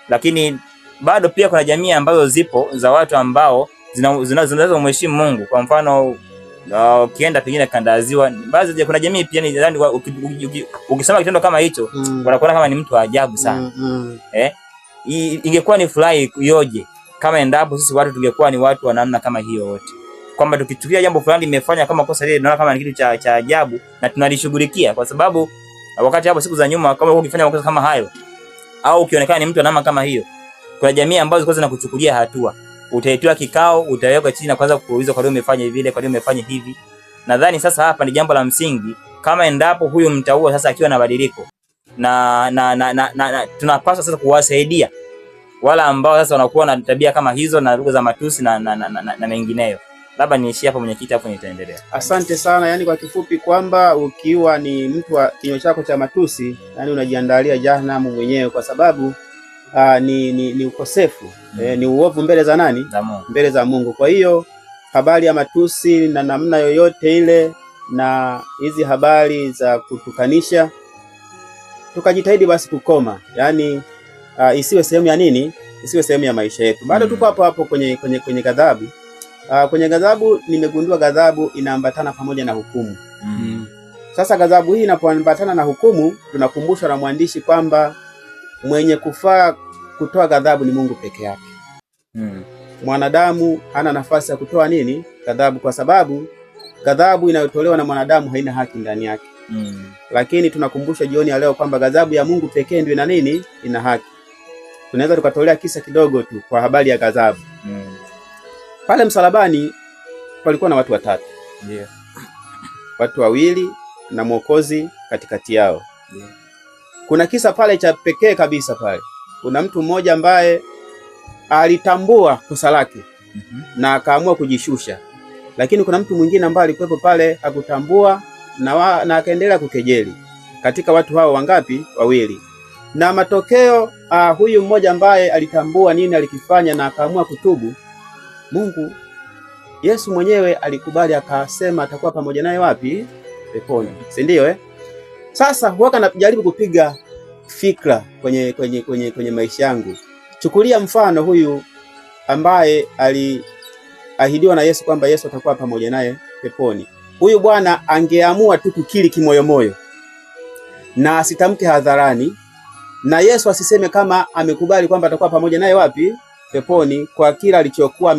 Lakini bado pia kuna jamii ambazo zipo za watu ambao zinaweza kumheshimu Mungu. Kwa mfano ukienda pengine kanda ya Ziwa, baadhi kuna jamii pia ni ndani, ukisema kitendo kama hicho wanakuona kama ni mtu wa ajabu sana. Ingekuwa ni furahi yoje kama endapo sisi watu tungekuwa ni watu wa namna kama hiyo wote, kwamba tukichukia jambo fulani limefanya kama kosa lile tunaona kama ni kitu cha ajabu na tunalishughulikia. Kwa sababu wakati hapo siku za nyuma, kama ukifanya makosa kama hayo au ukionekana ni mtu wa namna kama hiyo, kuna jamii ambazo zilikuwa zinakuchukulia hatua. Utaitwa kikao, utawekwa chini na kwanza kuulizwa kwa nini umefanya hivi, kwa nini umefanya hivi. Nadhani sasa hapa ni jambo la msingi, kama endapo huyu mtaua sasa akiwa na badiliko na tunapaswa sasa kuwasaidia wala ambao sasa wanakuwa na tabia kama hizo na lugha za matusi na mengineyo. Labda niishie hapo mwenyekiti, hapo nitaendelea. Asante sana. Yani kwa kifupi kwamba ukiwa ni mtu wa kinywa chako cha matusi, yani unajiandalia jehanamu mwenyewe, kwa sababu ni ukosefu, ni uovu mbele za nani? Mbele za Mungu. Kwa hiyo habari ya matusi na namna yoyote ile na hizi habari za kutukanisha, tukajitahidi basi kukoma. Yani isiwe sehemu ya nini? Isiwe sehemu ya maisha yetu. Bado tuko hapo kwenye ghadhabu. Kwenye ghadhabu nimegundua ghadhabu inaambatana pamoja na hukumu. Sasa ghadhabu hii inapoambatana na hukumu, tunakumbushwa na mwandishi kwamba mwenye kufaa kutoa ghadhabu ni Mungu peke yake. Mwanadamu hana nafasi ya kutoa nini? Ghadhabu, kwa sababu ghadhabu inayotolewa na mwanadamu haina haki ndani yake. Lakini tunakumbushwa jioni ya leo kwamba ghadhabu ya Mungu pekee ndio ina nini? Ina haki. Tunaweza tukatolea kisa kidogo tu kwa habari ya ghadhabu. Pale msalabani palikuwa na watu watatu. Watu wawili na Mwokozi katikati yao. Kuna kisa pale cha pekee kabisa pale. Kuna mtu mmoja ambaye alitambua kosa lake na akaamua kujishusha. Lakini kuna mtu mwingine ambaye alikuwepo pale hakutambua na akaendelea kukejeli. Katika watu hao wangapi? Wawili. Na matokeo huyu mmoja ambaye alitambua nini alikifanya na akaamua kutubu, Mungu Yesu mwenyewe alikubali, akasema atakuwa pamoja naye wapi? Peponi. Si ndio Sasa huwaka najaribu kupiga fikra kwenye maisha yangu. Chukulia mfano huyu ambaye aliahidiwa na Yesu kwamba Yesu atakuwa pamoja naye peponi. Huyu bwana angeamua tu kukiri kimoyomoyo na asitamke hadharani na Yesu asiseme kama amekubali kwamba atakuwa pamoja naye wapi? Peponi, kwa kila alichokuwa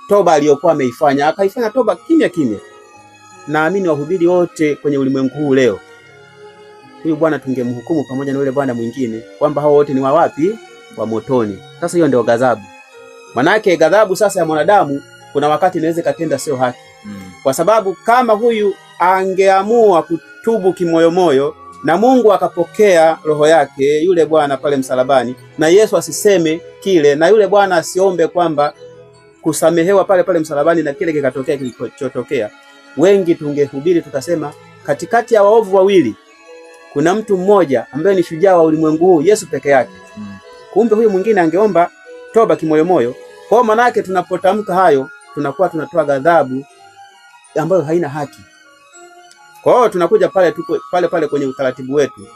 toba aliyokuwa ameifanya, akaifanya toba kimya kimya. Naamini wahubiri wote kwenye ulimwengu huu leo, huyu bwana tungemhukumu pamoja na yule bwana mwingine kwamba hao wote ni wa wapi? Wa motoni. Sasa hiyo ndio ghadhabu. Manake ghadhabu sasa ya mwanadamu kuna wakati inaweza katenda sio haki. Kwa sababu kama huyu angeamua kutubu kimoyomoyo na Mungu akapokea roho yake yule bwana pale msalabani, na Yesu asiseme kile, na yule bwana asiombe kwamba kusamehewa pale pale msalabani na kile kikatokea kilichotokea, wengi tungehubiri tukasema katikati ya waovu wawili kuna mtu mmoja ambaye ni shujaa wa ulimwengu huu, Yesu peke yake. Kumbe huyu mwingine angeomba toba kimoyomoyo. Kwa maana yake tunapotamka hayo tunakuwa tunatoa ghadhabu ambayo haina haki. Kwa hiyo tunakuja pale kwenye utaratibu wetu.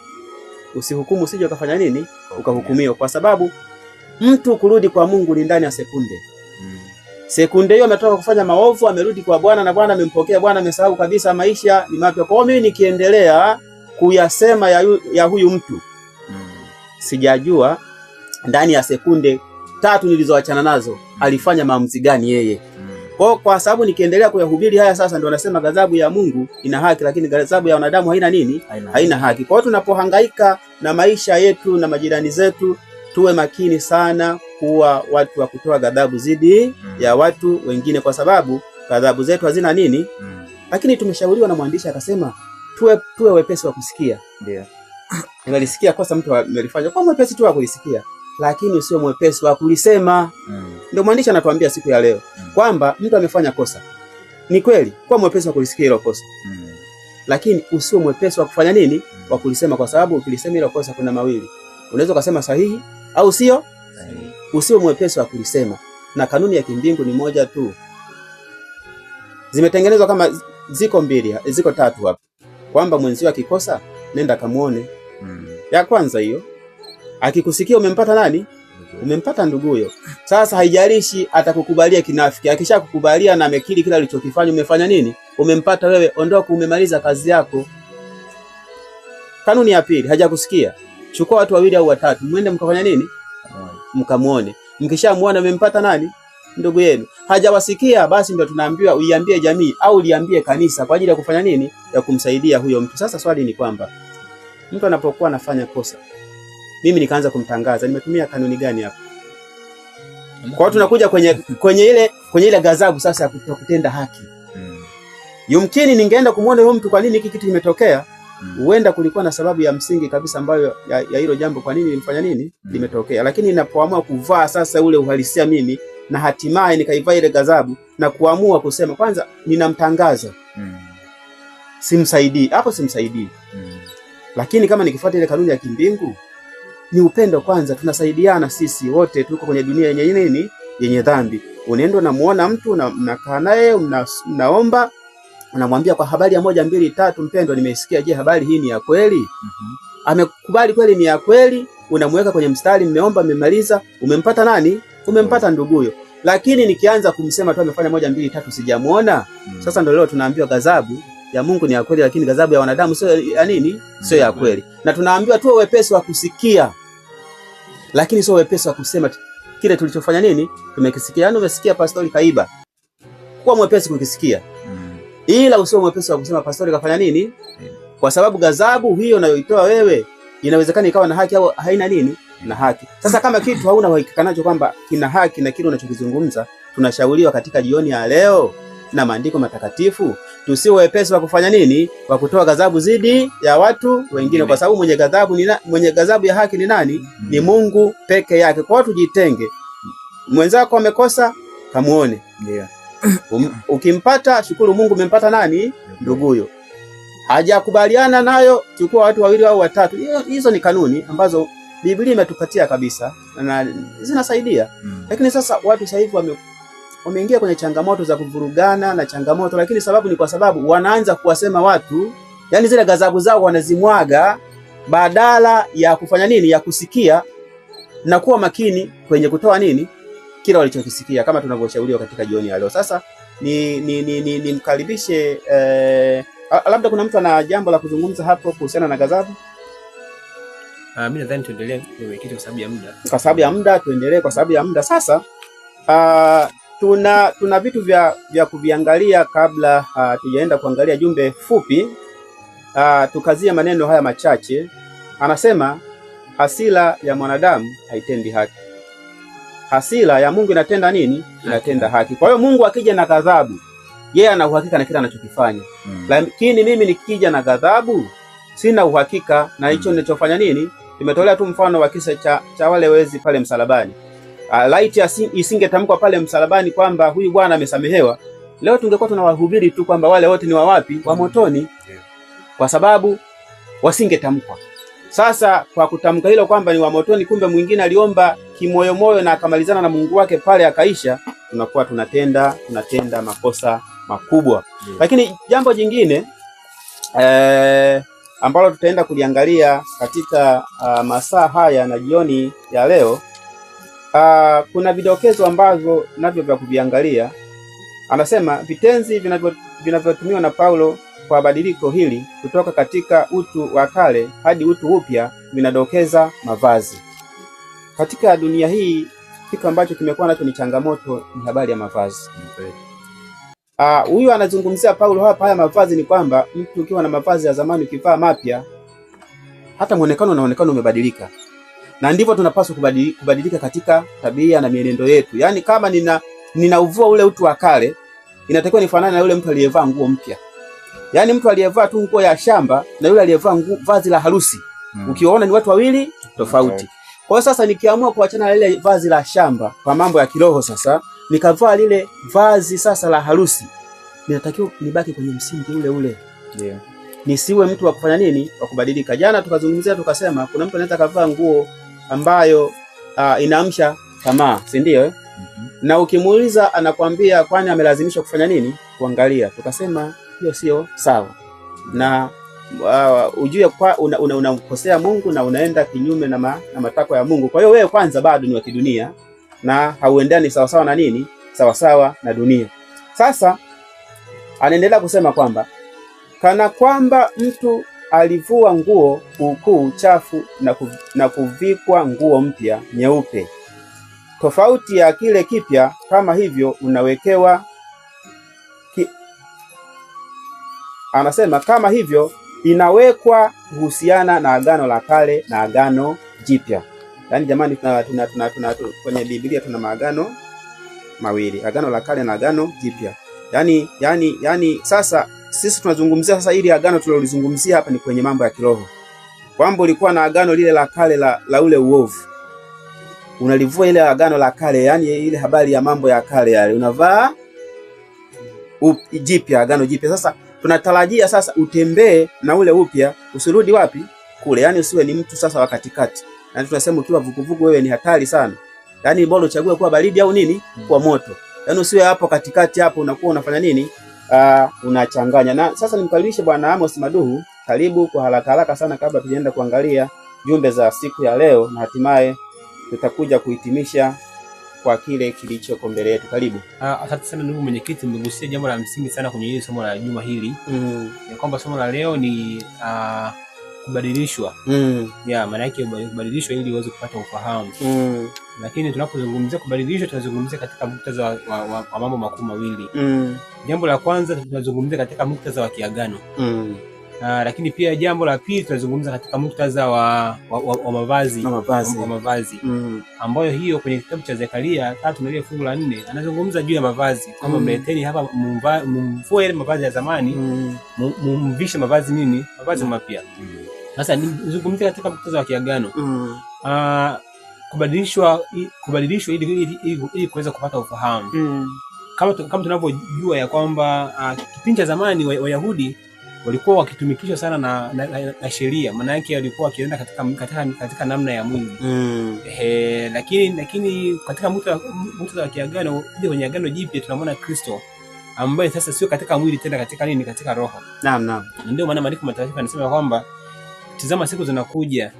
Usihukumu usije ukafanya nini? Ukahukumiwa, kwa sababu mtu kurudi kwa Mungu ni ndani ya sekunde. Sekunde hiyo ametoka kufanya maovu, amerudi kwa Bwana na Bwana amempokea, Bwana amesahau kabisa, maisha ni mapya. Kwa mimi nikiendelea kuyasema ya huyu mtu, sijajua ndani ya sekunde 3 nilizoachana nazo alifanya maamuzi gani yeye. Kwa sababu nikiendelea kuyahubiri haya sasa, ndio nasema ghadhabu ya Mungu ina haki, lakini ghadhabu ya wanadamu haina nini? Haina haki. Kwa hiyo tunapohangaika na maisha yetu na majirani zetu, tuwe makini sana kuwa watu wa kutoa ghadhabu zidi ya watu wengine, kwa sababu ghadhabu zetu hazina nini? Lakini tumeshauriwa na mwandishi akasema tuwe wepesi wa kusikia. Ndio. Unalisikia kosa mtu amelifanya, kwa mwepesi tu wa kulisikia, lakini usio mwepesi wa kulisema. Ndio mwandishi anatuambia siku ya leo kwamba mtu amefanya kosa. Ni kweli, kwa mwepesi wa kulisikia hilo kosa. Lakini usio mwepesi wa kufanya nini? Wa kulisema, kwa sababu ukilisema hilo kosa kuna mawili. Unaweza kusema sahihi au sio? Usio mwepesi wa kulisema. Na kanuni ya kimbingu ni moja tu. Zimetengenezwa kama ziko 3 hapa. Kwamba mwenzio akikosa nenda kamuone. Ya kwanza hiyo. Akikusikia umempata nani? Umempata nduguyo. Sasa haijalishi atakukubalia kinafiki. Akishakukubalia na amekiri kila alichokifanya, umefanya nini? Umempata wewe, ondoka, umemaliza kazi yako. Kanuni ya pili, hajakusikia, chukua watu 2 au 3, mwende mkafanya nini? Mkamuone. Mkishamuona umempata nani? Ndugu yenu. Hajawasikia, basi ndio tunaambiwa uiambie jamii au liambie kanisa kwa ajili ya kufanya nini? Ya kumsaidia huyo mtu. Sasa swali ni kwamba mtu anapokuwa anafanya kosa, mimi nikaanza kumtangaza, nimetumia kanuni gani hapo? Kwa hiyo tunakuja kwenye ile ghadhabu sasa ya kutenda haki. Yumkini ningeenda kumuona huyo mtu, kwa nini hiki kitu kimetokea? Huenda kulikuwa na sababu ya msingi kabisa ambayo ya hilo jambo kwa nini limfanya nini limetokea. Lakini ninapoamua kuvaa sasa ule uhalisia mimi, na hatimaye nikaivaa ile ghadhabu na kuamua kusema kwanza ninamtangaza, simsaidii hapo, simsaidii. Lakini kama nikifuata ile kanuni ya kimbingu, ni upendo kwanza, tunasaidiana sisi wote, tuko kwenye dunia yenye nini? Yenye dhambi. Unaenda unamuona mtu na mnakaa naye, mnaomba, unamwambia kwa habari ya 1 2 3, mpendwa, nimesikia, je, habari hii ni ya kweli? Amekubali kweli ni ya kweli, unamweka kwenye mstari, mmeomba, mmemaliza, umempata nani? Umempata nduguyo. Lakini nikianza kumsema tu amefanya 1 2 3 sijamuona, sasa ndio leo tunaambiwa ghadhabu ya Mungu ni ya kweli, lakini ghadhabu ya wanadamu sio ya nini? Sio ya kweli. Na tunaambiwa tuwe wepesi wa kusikia, lakini sio wepesi wa kusema kile tulichofanya nini? Tumekisikia. Yaani umesikia pastori kaiba, kuwa mwepesi kukisikia, ila usio mwepesi wa kusema pastori kafanya nini? Kwa sababu ghadhabu hiyo unayoitoa wewe inawezekana ikawa na haki au haina nini? Na haki. Sasa kama kitu hauna uhakika nacho kwamba kina haki na kile unachokizungumza, tunashauriwa katika jioni ya leo na maandiko matakatifu tusiwe wepesi wa kufanya nini? Wa kutoa ghadhabu zidi ya watu wengine, kwa sababu mwenye ghadhabu ya haki ni nani? Ni Mungu peke yake. Kwa hiyo tujitenge. Mwenzako amekosa, kamuone. Ndio. Ukimpata, shukuru Mungu umempata nani? Nduguyo. Hajakubaliana nayo, chukua watu 2 au 3. Hizo ni kanuni ambazo Biblia imetupatia kabisa na zinasaidia. Lakini sasa watu sasa hivi wameingia kwenye changamoto za kuvurugana na changamoto, lakini sababu ni kwa sababu wanaanza kuwasema watu, yani zile ghadhabu zao wanazimwaga badala ya kufanya nini? Ya kusikia na kuwa makini kwenye kutoa nini? Kila walichokisikia, kama tunavyoshauriwa katika jioni ya leo. Sasa nimkaribishe labda kuna mtu ana jambo la kuzungumza hapo kuhusiana na ghadhabu. Mimi nadhani tuendelee kwa sababu ya muda. Kwa sababu ya muda tuendelee kwa sababu ya muda. Sasa tuna vitu vya kuviangalia kabla tujaenda kuangalia jumbe fupi. Tukazie maneno haya machache. Anasema hasira ya mwanadamu haitendi haki. Hasira ya Mungu inatenda nini? Inatenda haki. Kwa hiyo Mungu akija na ghadhabu, yeye ana uhakika na kile anachokifanya. Lakini mimi nikija na ghadhabu, sina uhakika na hicho ninachofanya nini? Tumetolea tu mfano wa kisa cha wale wezi pale msalabani. Laiti isingetamkwa pale msalabani kwamba huyu bwana amesamehewa, leo tungekuwa tunawahubiri tu kwamba wale wote ni wa wapi? Wa motoni. Kwa sababu wasingetamkwa. Sasa kwa kutamka hilo kwamba ni wa motoni, kumbe mwingine aliomba kimoyomoyo na akamalizana na Mungu wake pale akaisha, tunakuwa tunatenda makosa makubwa. Lakini jambo jingine ambalo tutaenda kuliangalia katika masaa haya na jioni ya leo, kuna vidokezo ambavyo navyo vya kuviangalia. Anasema vitenzi vinavyotumiwa na Paulo kwa badiliko hili kutoka katika utu wa kale hadi utu upya vinadokeza mavazi. Katika dunia hii kitu ambacho kimekuwa nacho ni changamoto ni habari ya mavazi. Huyu anazungumzia Paulo hapa, haya mavazi ni kwamba mtu ukiwa na mavazi ya zamani ukivaa mapya, hata muonekano unaonekana umebadilika. Na ndivyo tunapaswa kubadilika katika tabia na mienendo yetu. Yaani kama ninauvua ule utu wa kale, inatakiwa nifanane na yule mtu aliyevaa nguo mpya. Yaani mtu aliyevaa tu nguo ya shamba na yule aliyevaa vazi la harusi, ukiwaona ni watu wawili tofauti. Kwa sasa nikiamua kuachana na ile vazi la shamba kwa mambo ya kiroho, sasa nikavaa lile vazi sasa la harusi, ninatakiwa nibaki kwenye msingi ule ule. Nisiwe mtu wa kufanya nini? Wa kubadilika. Jana tukazungumzia tukasema kuna mtu anaweza kavaa nguo ambayo inaamsha tamaa, si ndio? Na ukimuuliza anakwambia kwani amelazimishwa kufanya nini? Kuangalia. Tukasema hiyo sio sawa. Na ujue kwa unamkosea Mungu na unaenda kinyume na matakwa ya Mungu. Kwa hiyo wewe kwanza bado ni wa kidunia na hauendani sawa sawa na nini? Sawa sawa na dunia. Sasa anaendelea kusema kwamba kana kwamba mtu alivua nguo kuukuu chafu na kuvikwa nguo mpya nyeupe tofauti ya kile kipya, kama hivyo unawekewa anasema kama hivyo inawekwa kuhusiana na agano la kale na agano jipya. Yaani jamani, tuna kwenye Biblia tuna maagano mawili, agano la kale na agano jipya. Yaani sasa sisi tunazungumzia sasa ili agano tulilozungumzia hapa ni kwenye mambo ya kiroho. Kwamba ulikuwa na agano lile la kale la ule uovu, unalivua ile agano la kale, yani ile habari ya mambo ya kale yale, unavaa jipya, agano jipya. Sasa tunatarajia sasa utembee na ule upya, usirudi wapi? Kule. Yani usiwe ni mtu sasa wa katikati. Yani tunasema ukiwa vuguvugu wewe ni hatari sana. Yani bora uchague kuwa baridi au nini? Kwa moto. Yani usiwe hapo katikati, hapo unakuwa unafanya nini? Unachanganya. Na sasa nimkaribishe Bwana Amos Maduhu. Karibu kwa haraka sana kabla tujaenda kuangalia jumbe za siku ya leo na hatimaye tutakuja kuhitimisha kwa kile kilichoko mbele yetu. Karibu. Asante sana ndugu mwenyekiti, mmegusia jambo la msingi sana kwenye hili somo la juma hili. Ya kwamba somo la leo ni kubadilishwa. Maana yake kubadilishwa ili uweze kupata ufahamu. Lakini tunapozungumzia kubadilishwa tunazungumzia katika muktadha wa mambo makuu mawili. Jambo la kwanza tunazungumzia katika muktadha wa kiagano. Lakini pia jambo la pili tunazungumza katika muktadha wa mavazi. Ambayo hiyo kwenye kitabu cha Zekaria 3 na ile fungu la 4 anazungumza juu ya mavazi kama mleteni hapa mumvue mavazi ya zamani, mumvishe mavazi nini? Mavazi mapya. Sasa nizungumzie katika muktadha wa kiagano. Kubadilishwa ili kuweza kupata ufahamu. Kama tunavyojua ya kwamba kipindi cha zamani Wayahudi walikuwa wakitumikishwa sana na sheria, maana yake walikuwa wakienda katika namna ya mwili. Lakini katika muktadha wa kiagano, ile kwenye agano jipya tunamwona Kristo ambaye sasa sio katika mwili tena, katika nini? Katika roho. Naam. Ndio maana maandiko matakatifu yanasema kwamba tazama siku zinakuja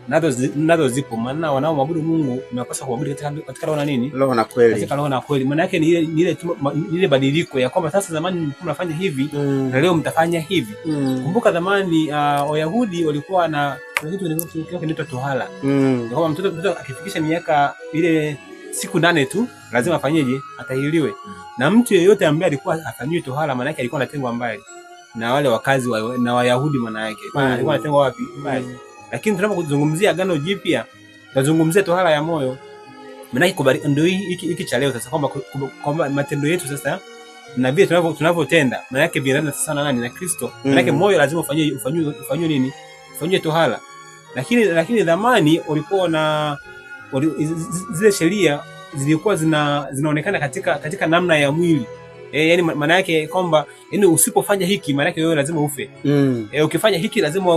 nazo zipo, maana wanaomwabudu Mungu wanapaswa kuabudu katika roho na nini? Roho na kweli. Katika roho na kweli. Maana yake ni ile badiliko ya kwamba sasa zamani mlikuwa mnafanya hivi na leo mtafanya hivi. Kumbuka zamani Wayahudi walikuwa kuna kitu kinaitwa tohara. Kwa kwamba mtoto akifikisha miaka ile siku 8 tu lazima afanyeje? Atahiriwe. Na mtu yeyote ambaye alikuwa afanyiwe tohara, maana yake alikuwa anatengwa mbali na wale wakazi na Wayahudi, maana yake alikuwa anatengwa wapi? Mbali. Lakini tunapozungumzia Agano Jipya tunazungumzia tohara ya moyo. Maana yake ndio hiki cha leo sasa, kwamba matendo yetu sasa na vile tunavyotenda, maana yake vinaendana sana nani? Na Kristo. Maana yake moyo lazima ufanywe nini? Ufanywe tohara. Lakini zamani walikuwa na zile sheria zilikuwa zinaonekana katika namna ya mwili. Yani maana yake kwamba yani usipofanya hiki maana yake wewe lazima ufe. Ukifanya hiki lazima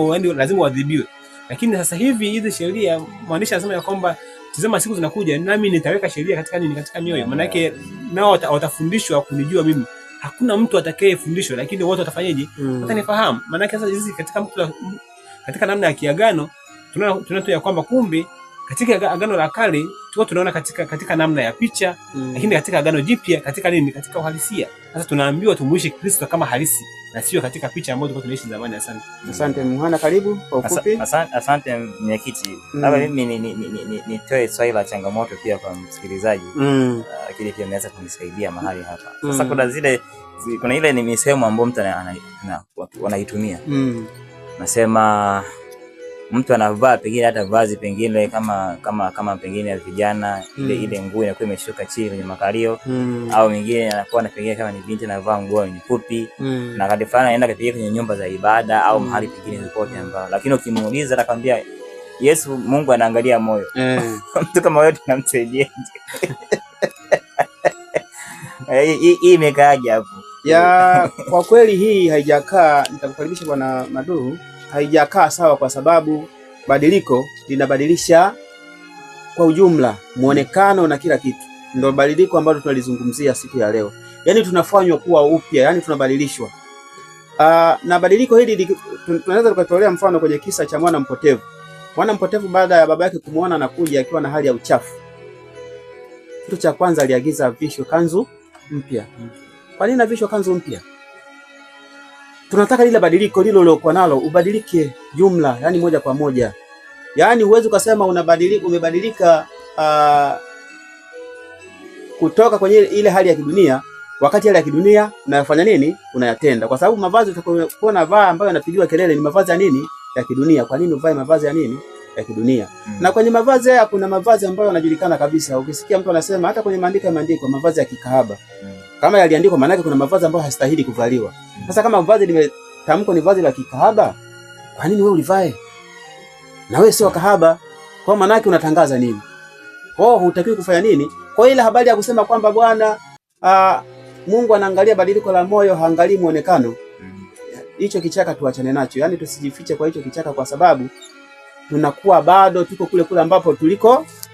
uadhibiwe. Lakini sasa hivi hizi sheria mwandishi anasema ya kwamba tazama, siku zinakuja nami nitaweka sheria katika nini? Katika mioyo. Maana yake nao watafundishwa kunijua mimi. Hakuna mtu atakayefundishwa, lakini wote watafanyaje? Watanifahamu. Maana yake sasa hizi katika namna ya kiagano tunaona ya kwamba kumbe katika Agano la Kale tunaona katika namna ya picha, lakini katika Agano Jipya katika nini? Katika uhalisia. Sasa tunaambiwa tumuishi Kristo kama halisi na sio katika picha ambayo tulikuwa tunaishi zamani. Asante Muhana, karibu kwa ufupi. Asante mwenyekiti. Labda mimi nitoe swali la changamoto pia kwa msikilizaji, lakini pia naweza kunisaidia mahali hapa. Sasa kuna ile ni misemo ambayo mtu anaitumia. Nasema mtu anavaa pengine hata vazi pengine kama pengine ya vijana, ile nguo inakuwa imeshuka chini kwenye makalio, au mwingine anakuwa na pengine kama ni binti anavaa nguo fupi, na kadifana anaenda kapiga kwenye nyumba za ibada au mahali pengine popote ambapo, lakini ukimuuliza atakwambia Yesu, Mungu anaangalia moyo. Mtu kama wewe tunamsaidiaje? Hii imekaaje hapo? Ya, kwa kweli hii haijakaa. Nitakukaribisha Bwana Maduhu. Haijakaa sawa, kwa sababu badiliko linabadilisha kwa ujumla muonekano na kila kitu. Ndio badiliko ambalo tunalizungumzia siku ya leo. Yaani tunafanywa kuwa upya, yani tunabadilishwa. Na badiliko hili tunaweza tukatolea mfano kwenye kisa cha mwana mpotevu. Mwana mpotevu baada ya baba yake kumuona anakuja akiwa na hali ya uchafu, kitu cha kwanza aliagiza avishwe kanzu mpya. Kwa nini avishwe kanzu mpya? Tunataka lile badiliko lilo lilokuwa nalo ubadilike jumla, yani moja kwa moja. Yani huwezi ukasema umebadilika kutoka kwenye ile hali ya kidunia, wakati hali ya kidunia unayafanya nini? Unayatenda. Kwa sababu mavazi utakayokuwa unavaa ambayo yanapigiwa kelele ni mavazi ya nini? Ya kidunia. Kwa nini uvae mavazi ya nini? Ya kidunia. Na kwenye mavazi haya kuna mavazi ambayo yanajulikana kabisa. Ukisikia mtu anasema hata kwenye maandiko yameandikwa mavazi ya kikahaba. Kama yaliandikwa, maana yake kuna mavazi ambayo hastahili kuvaliwa. Sasa kama vazi limetamkwa ni vazi la kikahaba, kwa nini wewe ulivae? Na wewe sio kahaba. Kwa maana yake unatangaza nini? Hutakiwi kufanya nini? Kwa ile habari ya kusema kwamba Bwana Mungu anaangalia badiliko la moyo, haangalii muonekano. Hicho kichaka tuachane nacho. Yaani tusijifiche kwa hicho kichaka, kwa sababu tunakuwa bado tuko kule ambapo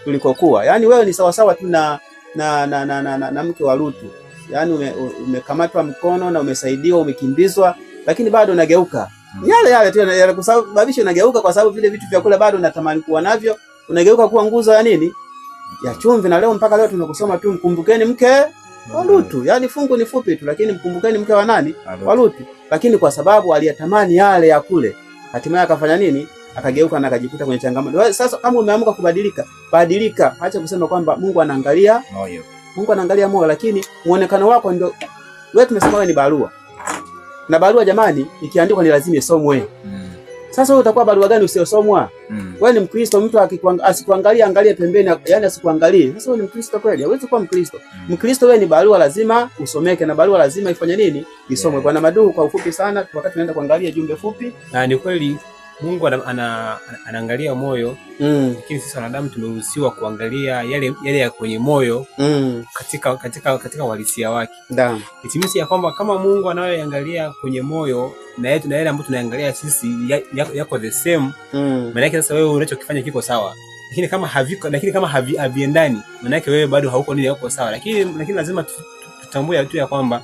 tulikokuwa. Yaani wewe ni sawa sawa tu na mke wa Lutu. Yaani umekamatwa mkono na umesaidiwa, umekimbizwa, lakini bado unageuka. Yale tu yanakusababisha unageuka, kwa sababu vile vitu vya kule bado unatamani kuwa navyo, unageuka kuwa nguzo ya nini? Ya chumvi. Na leo mpaka leo tunakusoma tu mkumbukeni mke wa Lutu. Yaani fungu ni fupi tu, lakini mkumbukeni mke wa nani? Wa Lutu. Lakini kwa sababu aliyatamani yale ya kule, hatimaye akafanya nini? Akageuka na akajikuta kwenye changamoto. Sasa kama umeamka kubadilika, badilika. Acha kusema kwamba Mungu anaangalia moyo. Mungu anaangalia moyo, lakini muonekano wako ndio wewe. Tumesema wewe ni barua. Na barua jamani, ikiandikwa ni lazima isomwe. Sasa wewe utakuwa barua gani usiyosomwa? Wewe ni Mkristo, mtu asikuangalia angalie pembeni, yani asikuangalie. Sasa wewe ni Mkristo kweli? Hauwezi kuwa Mkristo. Mkristo wewe ni barua, lazima usomeke, na barua lazima ifanye nini? Isomwe. Bwana Maduhu, kwa ufupi sana, wakati tunaenda kuangalia jumbe fupi. Na ni kweli Mungu anaangalia moyo, lakini sisi wanadamu tumeruhusiwa kuangalia yale ya kwenye moyo katika uhalisia wake. Ndio. Itimisi ya kwamba kama Mungu anayoangalia kwenye moyo na yetu na yale ambayo tunaangalia sisi yako the same, maana yake sasa wewe unachokifanya kiko sawa. Lakini kama haviendani, maana yake wewe bado hauko nini, hauko sawa. Lakini lazima tutambue tu ya kwamba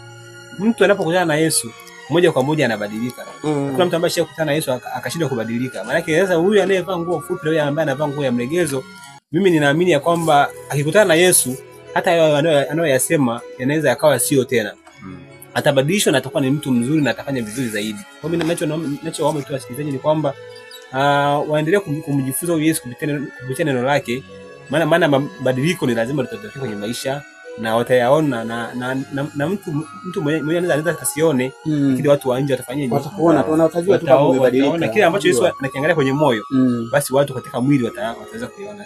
mtu anapokutana na Yesu moja kwa moja anabadilika. Kuna mtu ambaye shakutana na Yesu akashindwa kubadilika. Maana yake sasa huyu anayevaa nguo fupi na huyu ambaye anavaa nguo ya mlegezo, mimi ninaamini ya kwamba akikutana na Yesu hata yeye anayoyasema yanaweza yakawa sio tena. Atabadilishwa na atakuwa ni mtu mzuri na atafanya vizuri zaidi. Kwa mimi ninachoomba tu wasikilizaji ni kwamba waendelee kumjifunza Yesu kupitia neno lake, maana mabadiliko ni lazima tutatokea kwenye maisha na watayaona na mtu mwenye anaweza asione, lakini watu wa nje watafanyaje? Watakuona tu na watajua tu kama umebadilika. Na kile ambacho Yesu anakiangalia kwenye moyo, basi watu katika mwili wataweza kuiona.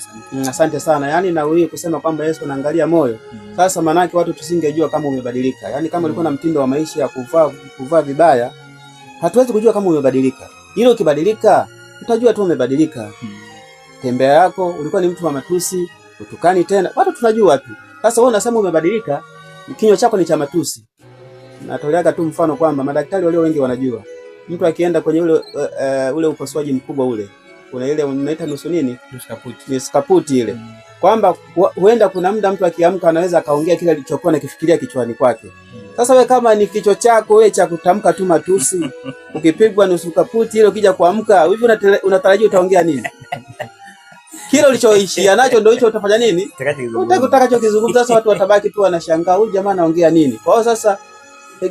Asante sana. Yaani na wewe kusema kwamba Yesu anaangalia moyo. Sasa manake watu tusingejua kama umebadilika. Yaani kama ulikuwa na mtindo wa maisha ya kuvaa vibaya, hatuwezi kujua kama umebadilika. Ile ukibadilika, utajua tu umebadilika. Tembea yako, ulikuwa ni mtu wa matusi, utukani tena. Watu tunajua tu. Sasa wewe unasema umebadilika, kinywa chako ni cha matusi. Natoleaga tu mfano kwamba madaktari walio wengi wanajua. Mtu akienda kwenye ule upasuaji mkubwa ule, kuna ile unaita nusu nini? Nusu kaputi ile. Kwamba huenda kuna muda mtu akiamka anaweza akaongea kile alichokuwa anakifikiria kichwani kwake. Sasa wewe kama ni kichwa chako wewe cha kutamka tu matusi, ukipigwa nusu kaputi ile ukija kuamka, hivi unatarajia utaongea nini? Kile ulichoishia nacho ndio hicho utafanya nini? Utakachokizungumza. Sasa watu watabaki tu wanashangaa, huyu jamaa anaongea nini? Kwa hiyo sasa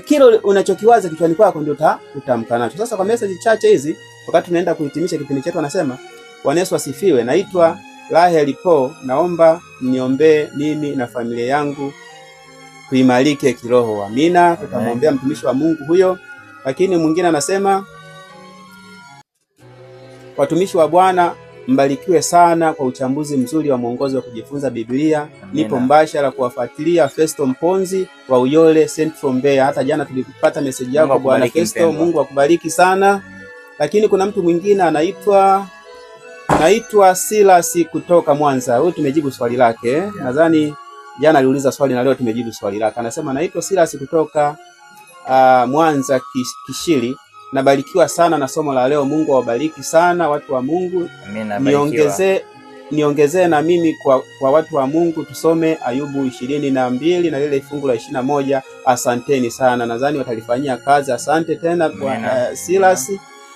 kile unachokiwaza kichwani kwako ndio utamka nacho. Sasa kwa message chache hizi, wakati tunaenda kuhitimisha kipindi chetu, anasema Bwana Yesu asifiwe. Naitwa Rahel Po, naomba mniombee mimi na familia yangu tuimarike kiroho. Amina. Tutamwombea mtumishi wa Mungu huyo. Lakini mwingine anasema watumishi wa Bwana mbarikiwe sana kwa uchambuzi mzuri wa mwongozo wa kujifunza Biblia. Amina. Nipo mbashara kuwafuatilia Festo Mponzi wa Uyole Central Mbeya. Hata jana tulipata message yako Bwana Festo, Mungu akubariki sana. Lakini kuna mtu mwingine naitwa Silas kutoka Mwanza. Huyu tumejibu swali lake. Nadhani jana aliuliza swali na leo tumejibu swali lake. Anasema naitwa Silas kutoka Mwanza Kishiri. Nabarikiwa sana na somo la leo. Mungu awabariki sana watu wa Mungu. Amina. Niongezee na mimi kwa watu wa Mungu tusome Ayubu 22 na lile fungu la 21. Asanteni sana. Nadhani watalifanyia kazi. Asante tena kwa Silas.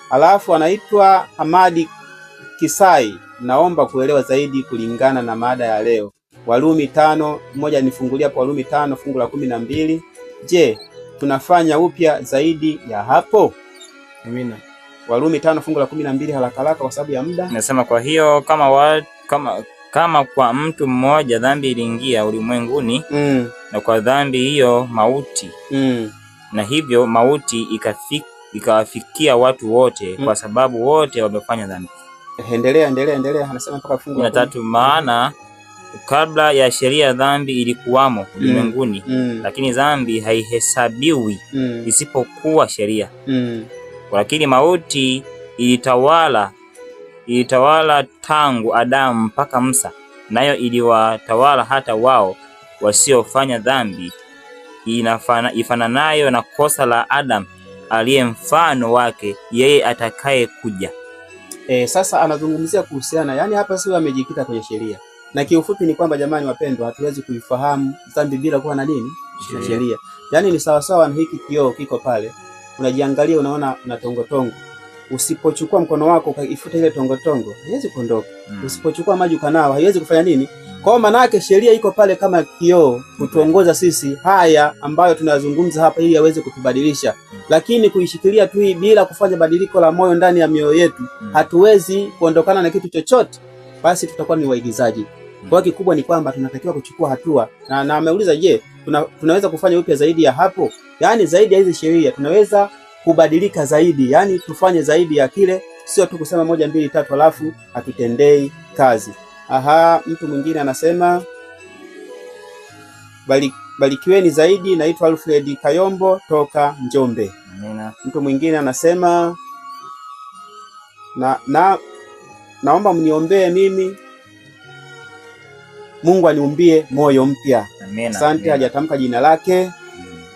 Alafu anaitwa Hamadi Kisai. Naomba kuelewa zaidi kulingana na mada ya leo. Warumi 5, mmoja nifungulia kwa Warumi 5 fungu la 12. Je, tunafanya upya zaidi ya hapo? Amina. Warumi 5 fungu la 12 haraka kwa sababu ya muda. Nasema kwa hiyo kama kwa mtu mmoja dhambi iliingia ulimwenguni, na kwa dhambi hiyo mauti, na hivyo mauti ikawafikia watu wote, kwa sababu wote wamefanya dhambi. Endelea. Anasema mpaka fungu la 3, maana kabla ya sheria dhambi ilikuwamo ulimwenguni, lakini dhambi haihesabiwi isipokuwa sheria. Lakini mauti ilitawala tangu Adamu mpaka Musa, nayo iliwatawala hata wao wasiofanya dhambi, ifananayo na kosa la Adamu aliye mfano wake yeye atakaye kuja. Sasa anazungumzia kuhusiana, yani hapa sio amejikita kwenye sheria. Na kiufupi ni kwamba jamani wapendwa, hatuwezi kuifahamu dhambi bila kuwa na nini? Sheria. Yani ni sawasawa na hiki kioo kiko pale. Unajiangalia unaona una tongotongo. Usipochukua mkono wako ukaifuta ile tongotongo, haiwezi kuondoka. Usipochukua maji ukanawa, haiwezi kufanya nini? Kwa maana yake sheria iko pale kama kioo kutuongoza sisi haya ambayo tunazungumza hapa ili yaweze kutubadilisha. Lakini kuishikilia tu hii bila kufanya badiliko la moyo ndani ya mioyo yetu, hatuwezi kuondokana na kitu chochote. Basi tutakuwa ni waigizaji. Kwa kikubwa ni kwamba tunatakiwa kuchukua hatua. Na ameuliza je, tunaweza kufanya upya zaidi ya hapo? Yaani zaidi ya hizi sheria tunaweza kubadilika zaidi. Yaani tufanye zaidi ya kile, sio tu kusema 1 2 3 alafu hatutendei kazi. Mtu mwingine anasema barikiweni zaidi. Naitwa Alfred Kayombo toka Njombe. Amina. Mtu mwingine anasema naomba mniombee mimi Mungu aniumbie moyo mpya. Asante. Hajatamka jina lake.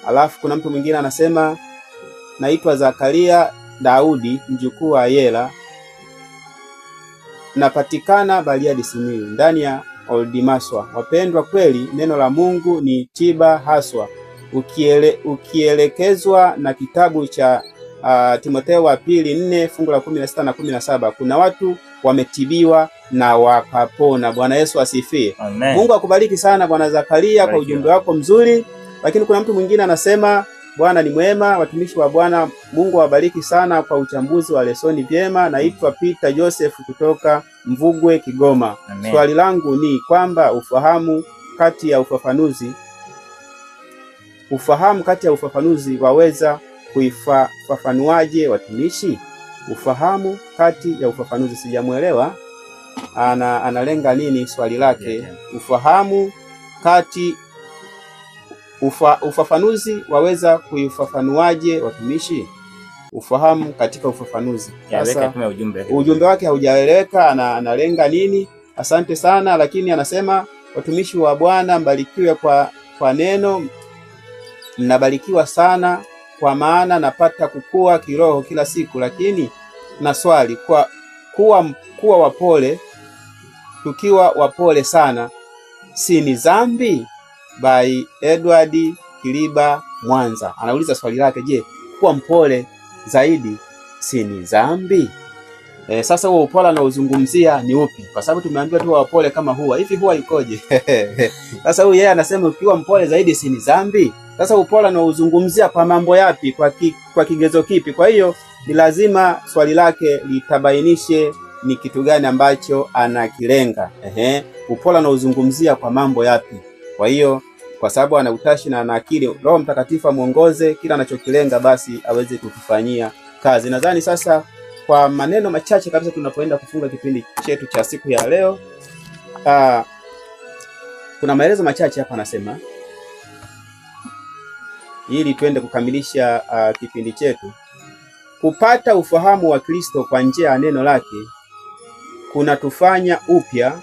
Alafu kuna mtu mwingine anasema naitwa Zakaria Daudi mjukuu wa Yela, napatikana Bariadi Simiyu ndani ya Old Maswa. Wapendwa, kweli neno la Mungu ni tiba haswa. Ukielekezwa na kitabu cha Timotheo wa pili 4 fungu la 16 na 17, kuna watu wametibiwa na wakapona. Bwana Yesu asifiwe. Mungu akubariki sana Bwana Zakaria kwa ujumbe wako mzuri. Lakini kuna mtu mwingine anasema Bwana ni mwema, watumishi wa Bwana. Mungu awabariki sana kwa uchambuzi wa lesoni vyema. Naitwa Peter Joseph kutoka Mvugwe, Kigoma. Amen. Swali langu ni kwamba ufahamu kati ya ufafanuzi waweza kuifafanuaje watumishi? Ufahamu kati ya ufafanuzi, sijamuelewa analenga nini swali lake. Ufahamu kati ufafanuzi waweza kuifafanuaje watumishi? Ufahamu katika ufafanuzi. Sasa ujumbe wake haujaeleweka, analenga nini? Asante sana, lakini anasema watumishi wa Bwana mbarikiwe kwa neno. Mnabarikiwa sana, kwa maana napata kukua kiroho kila siku. Lakini na swali, kuwa wapole, tukiwa wapole sana si ni dhambi? By Edward Kiliba, Mwanza, anauliza swali lake, je, kuwa mpole zaidi si ni dhambi? Sasa huo upole anaozungumzia ni upi? Kwa sababu tumeambiwa tu wapole kama huwa. Hivi huwa ikoje? Sasa huyu yeye anasema ukiwa mpole zaidi si ni dhambi. Sasa upole anaozungumzia kwa mambo yapi? Kwa kigezo kipi? Kwa hiyo ni lazima swali lake litabainishe ni kitu gani ambacho anakilenga. Upole anaozungumzia kwa mambo yapi? Kwa hiyo kwa sababu ana utashi na ana akili, Roho Mtakatifu amuongoze kila anachokilenga basi aweze kutufanyia kazi. Nadhani sasa kwa maneno machache kabisa tunapoenda kufunga kipindi chetu cha siku ya leo, kuna maelezo machache hapa anasema, ili tuende kukamilisha kipindi chetu. Kupata ufahamu wa Kristo kwa njia ya neno lake kuna tufanya upya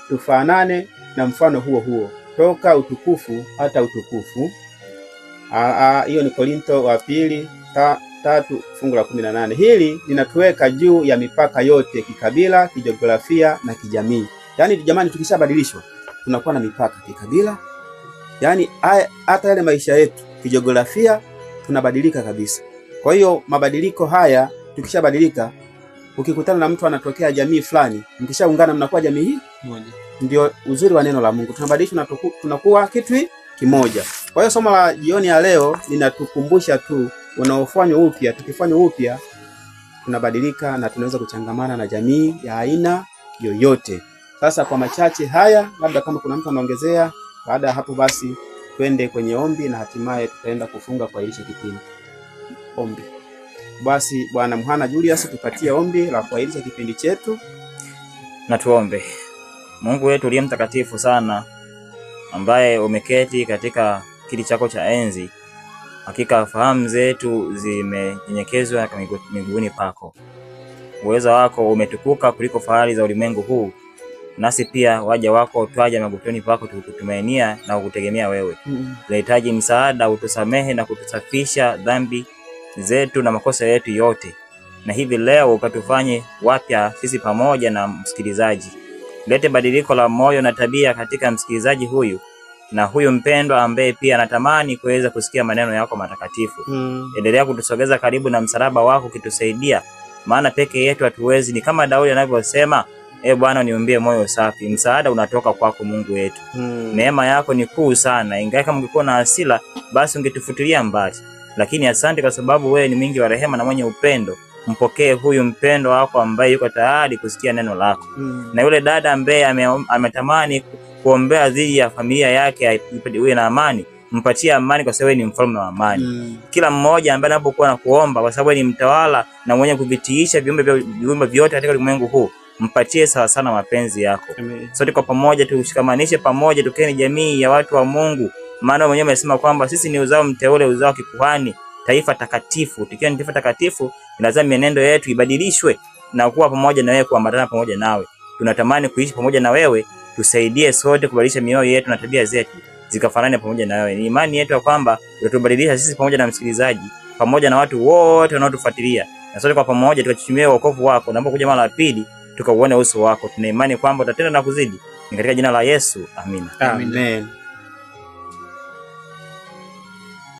tufanane na mfano huo huo toka utukufu hata utukufu. Hiyo ni Korinto wa pili 3:18. Hili linatuweka juu ya mipaka yote, kikabila, kijiografia na kijamii. Yaani jamani, tukishabadilishwa tunakuwa na mipaka kikabila, yaani hata yale maisha yetu kijiografia tunabadilika kabisa. Kwa hiyo mabadiliko haya, tukishabadilika, ukikutana na mtu anatokea jamii fulani, mkishaungana mnakuwa jamii hii moja. Ndio uzuri wa neno la Mungu, tunabadilishwa na tunakuwa kitu kimoja. Kwa hiyo somo la jioni ya leo linatukumbusha tu unaofanywa upya. Tukifanywa upya tunabadilika na tunaweza kuchangamana na jamii ya aina yoyote. Sasa kwa machache haya, labda kama kuna mtu anaongezea, baada ya hapo basi twende kwenye ombi na hatimaye tutaenda kufunga kwa hicho kipindi. Ombi. Basi Bwana Mhana Julius, tupatie ombi la kuahirisha kipindi chetu. Na tuombe. Mungu wetu uliye mtakatifu sana, ambaye umeketi katika kiti chako cha enzi, hakika fahamu zetu zimenyenyekezwa miguuni pako. Uwezo wako umetukuka kuliko fahari za ulimwengu huu, nasi pia waja wako twaja magotoni pako tukutumainia na kukutegemea wewe. Tunahitaji msaada, utusamehe na kutusafisha dhambi zetu na makosa yetu yote, na hivi leo ukatufanye wapya sisi pamoja na msikilizaji. Lete badiliko la moyo na tabia katika msikilizaji huyu na huyu mpendwa ambaye pia anatamani kuweza kusikia maneno yako matakatifu. Endelea kutusogeza karibu na msalaba wako kitusaidia, maana peke yetu hatuwezi. Ni kama Daudi anavyosema, Bwana niumbie moyo safi. Msaada unatoka kwako Mungu wetu. Neema yako ni kuu sana. Ingawa kama ungekuwa na hasira basi ungetufutilia mbali, lakini asante kwa sababu wewe ni mwingi wa rehema na mwenye upendo. Mpokee huyu mpendo wako ambaye yuko tayari kusikia neno lako. Na yule dada ambaye ametamani kuombea dhidi ya familia yake iwe na amani, mpatie amani kwa sababu ni mfalme wa amani. Kila mmoja ambaye anapokuwa na kuomba, kwa sababu ni mtawala na mwenye kuvitiisha viumbe vyote katika ulimwengu huu, mpatie sawa sana mapenzi yako. Sote kwa pamoja tushikamanishe pamoja, tukae jamii ya watu wa Mungu, maana mwenyewe amesema kwamba sisi ni uzao mteule, uzao kikuhani, taifa takatifu. Tukiwa ni taifa takatifu, lazima mienendo yetu ibadilishwe na kuwa pamoja na wewe, kuambatana pamoja nawe. Tunatamani kuishi pamoja na wewe, tusaidie sote kubadilisha mioyo yetu na tabia zetu zikafanane pamoja na wewe. Ni imani yetu ya kwamba utatubadilisha sisi pamoja na msikilizaji, pamoja na watu wote wanaotufuatilia, na sote kwa pamoja tukachuchumie wokovu wako, na kuja mara ya pili tukauone uso wako. Tuna imani kwamba utatenda na kuzidi. Ni katika jina la Yesu, amina. Amen.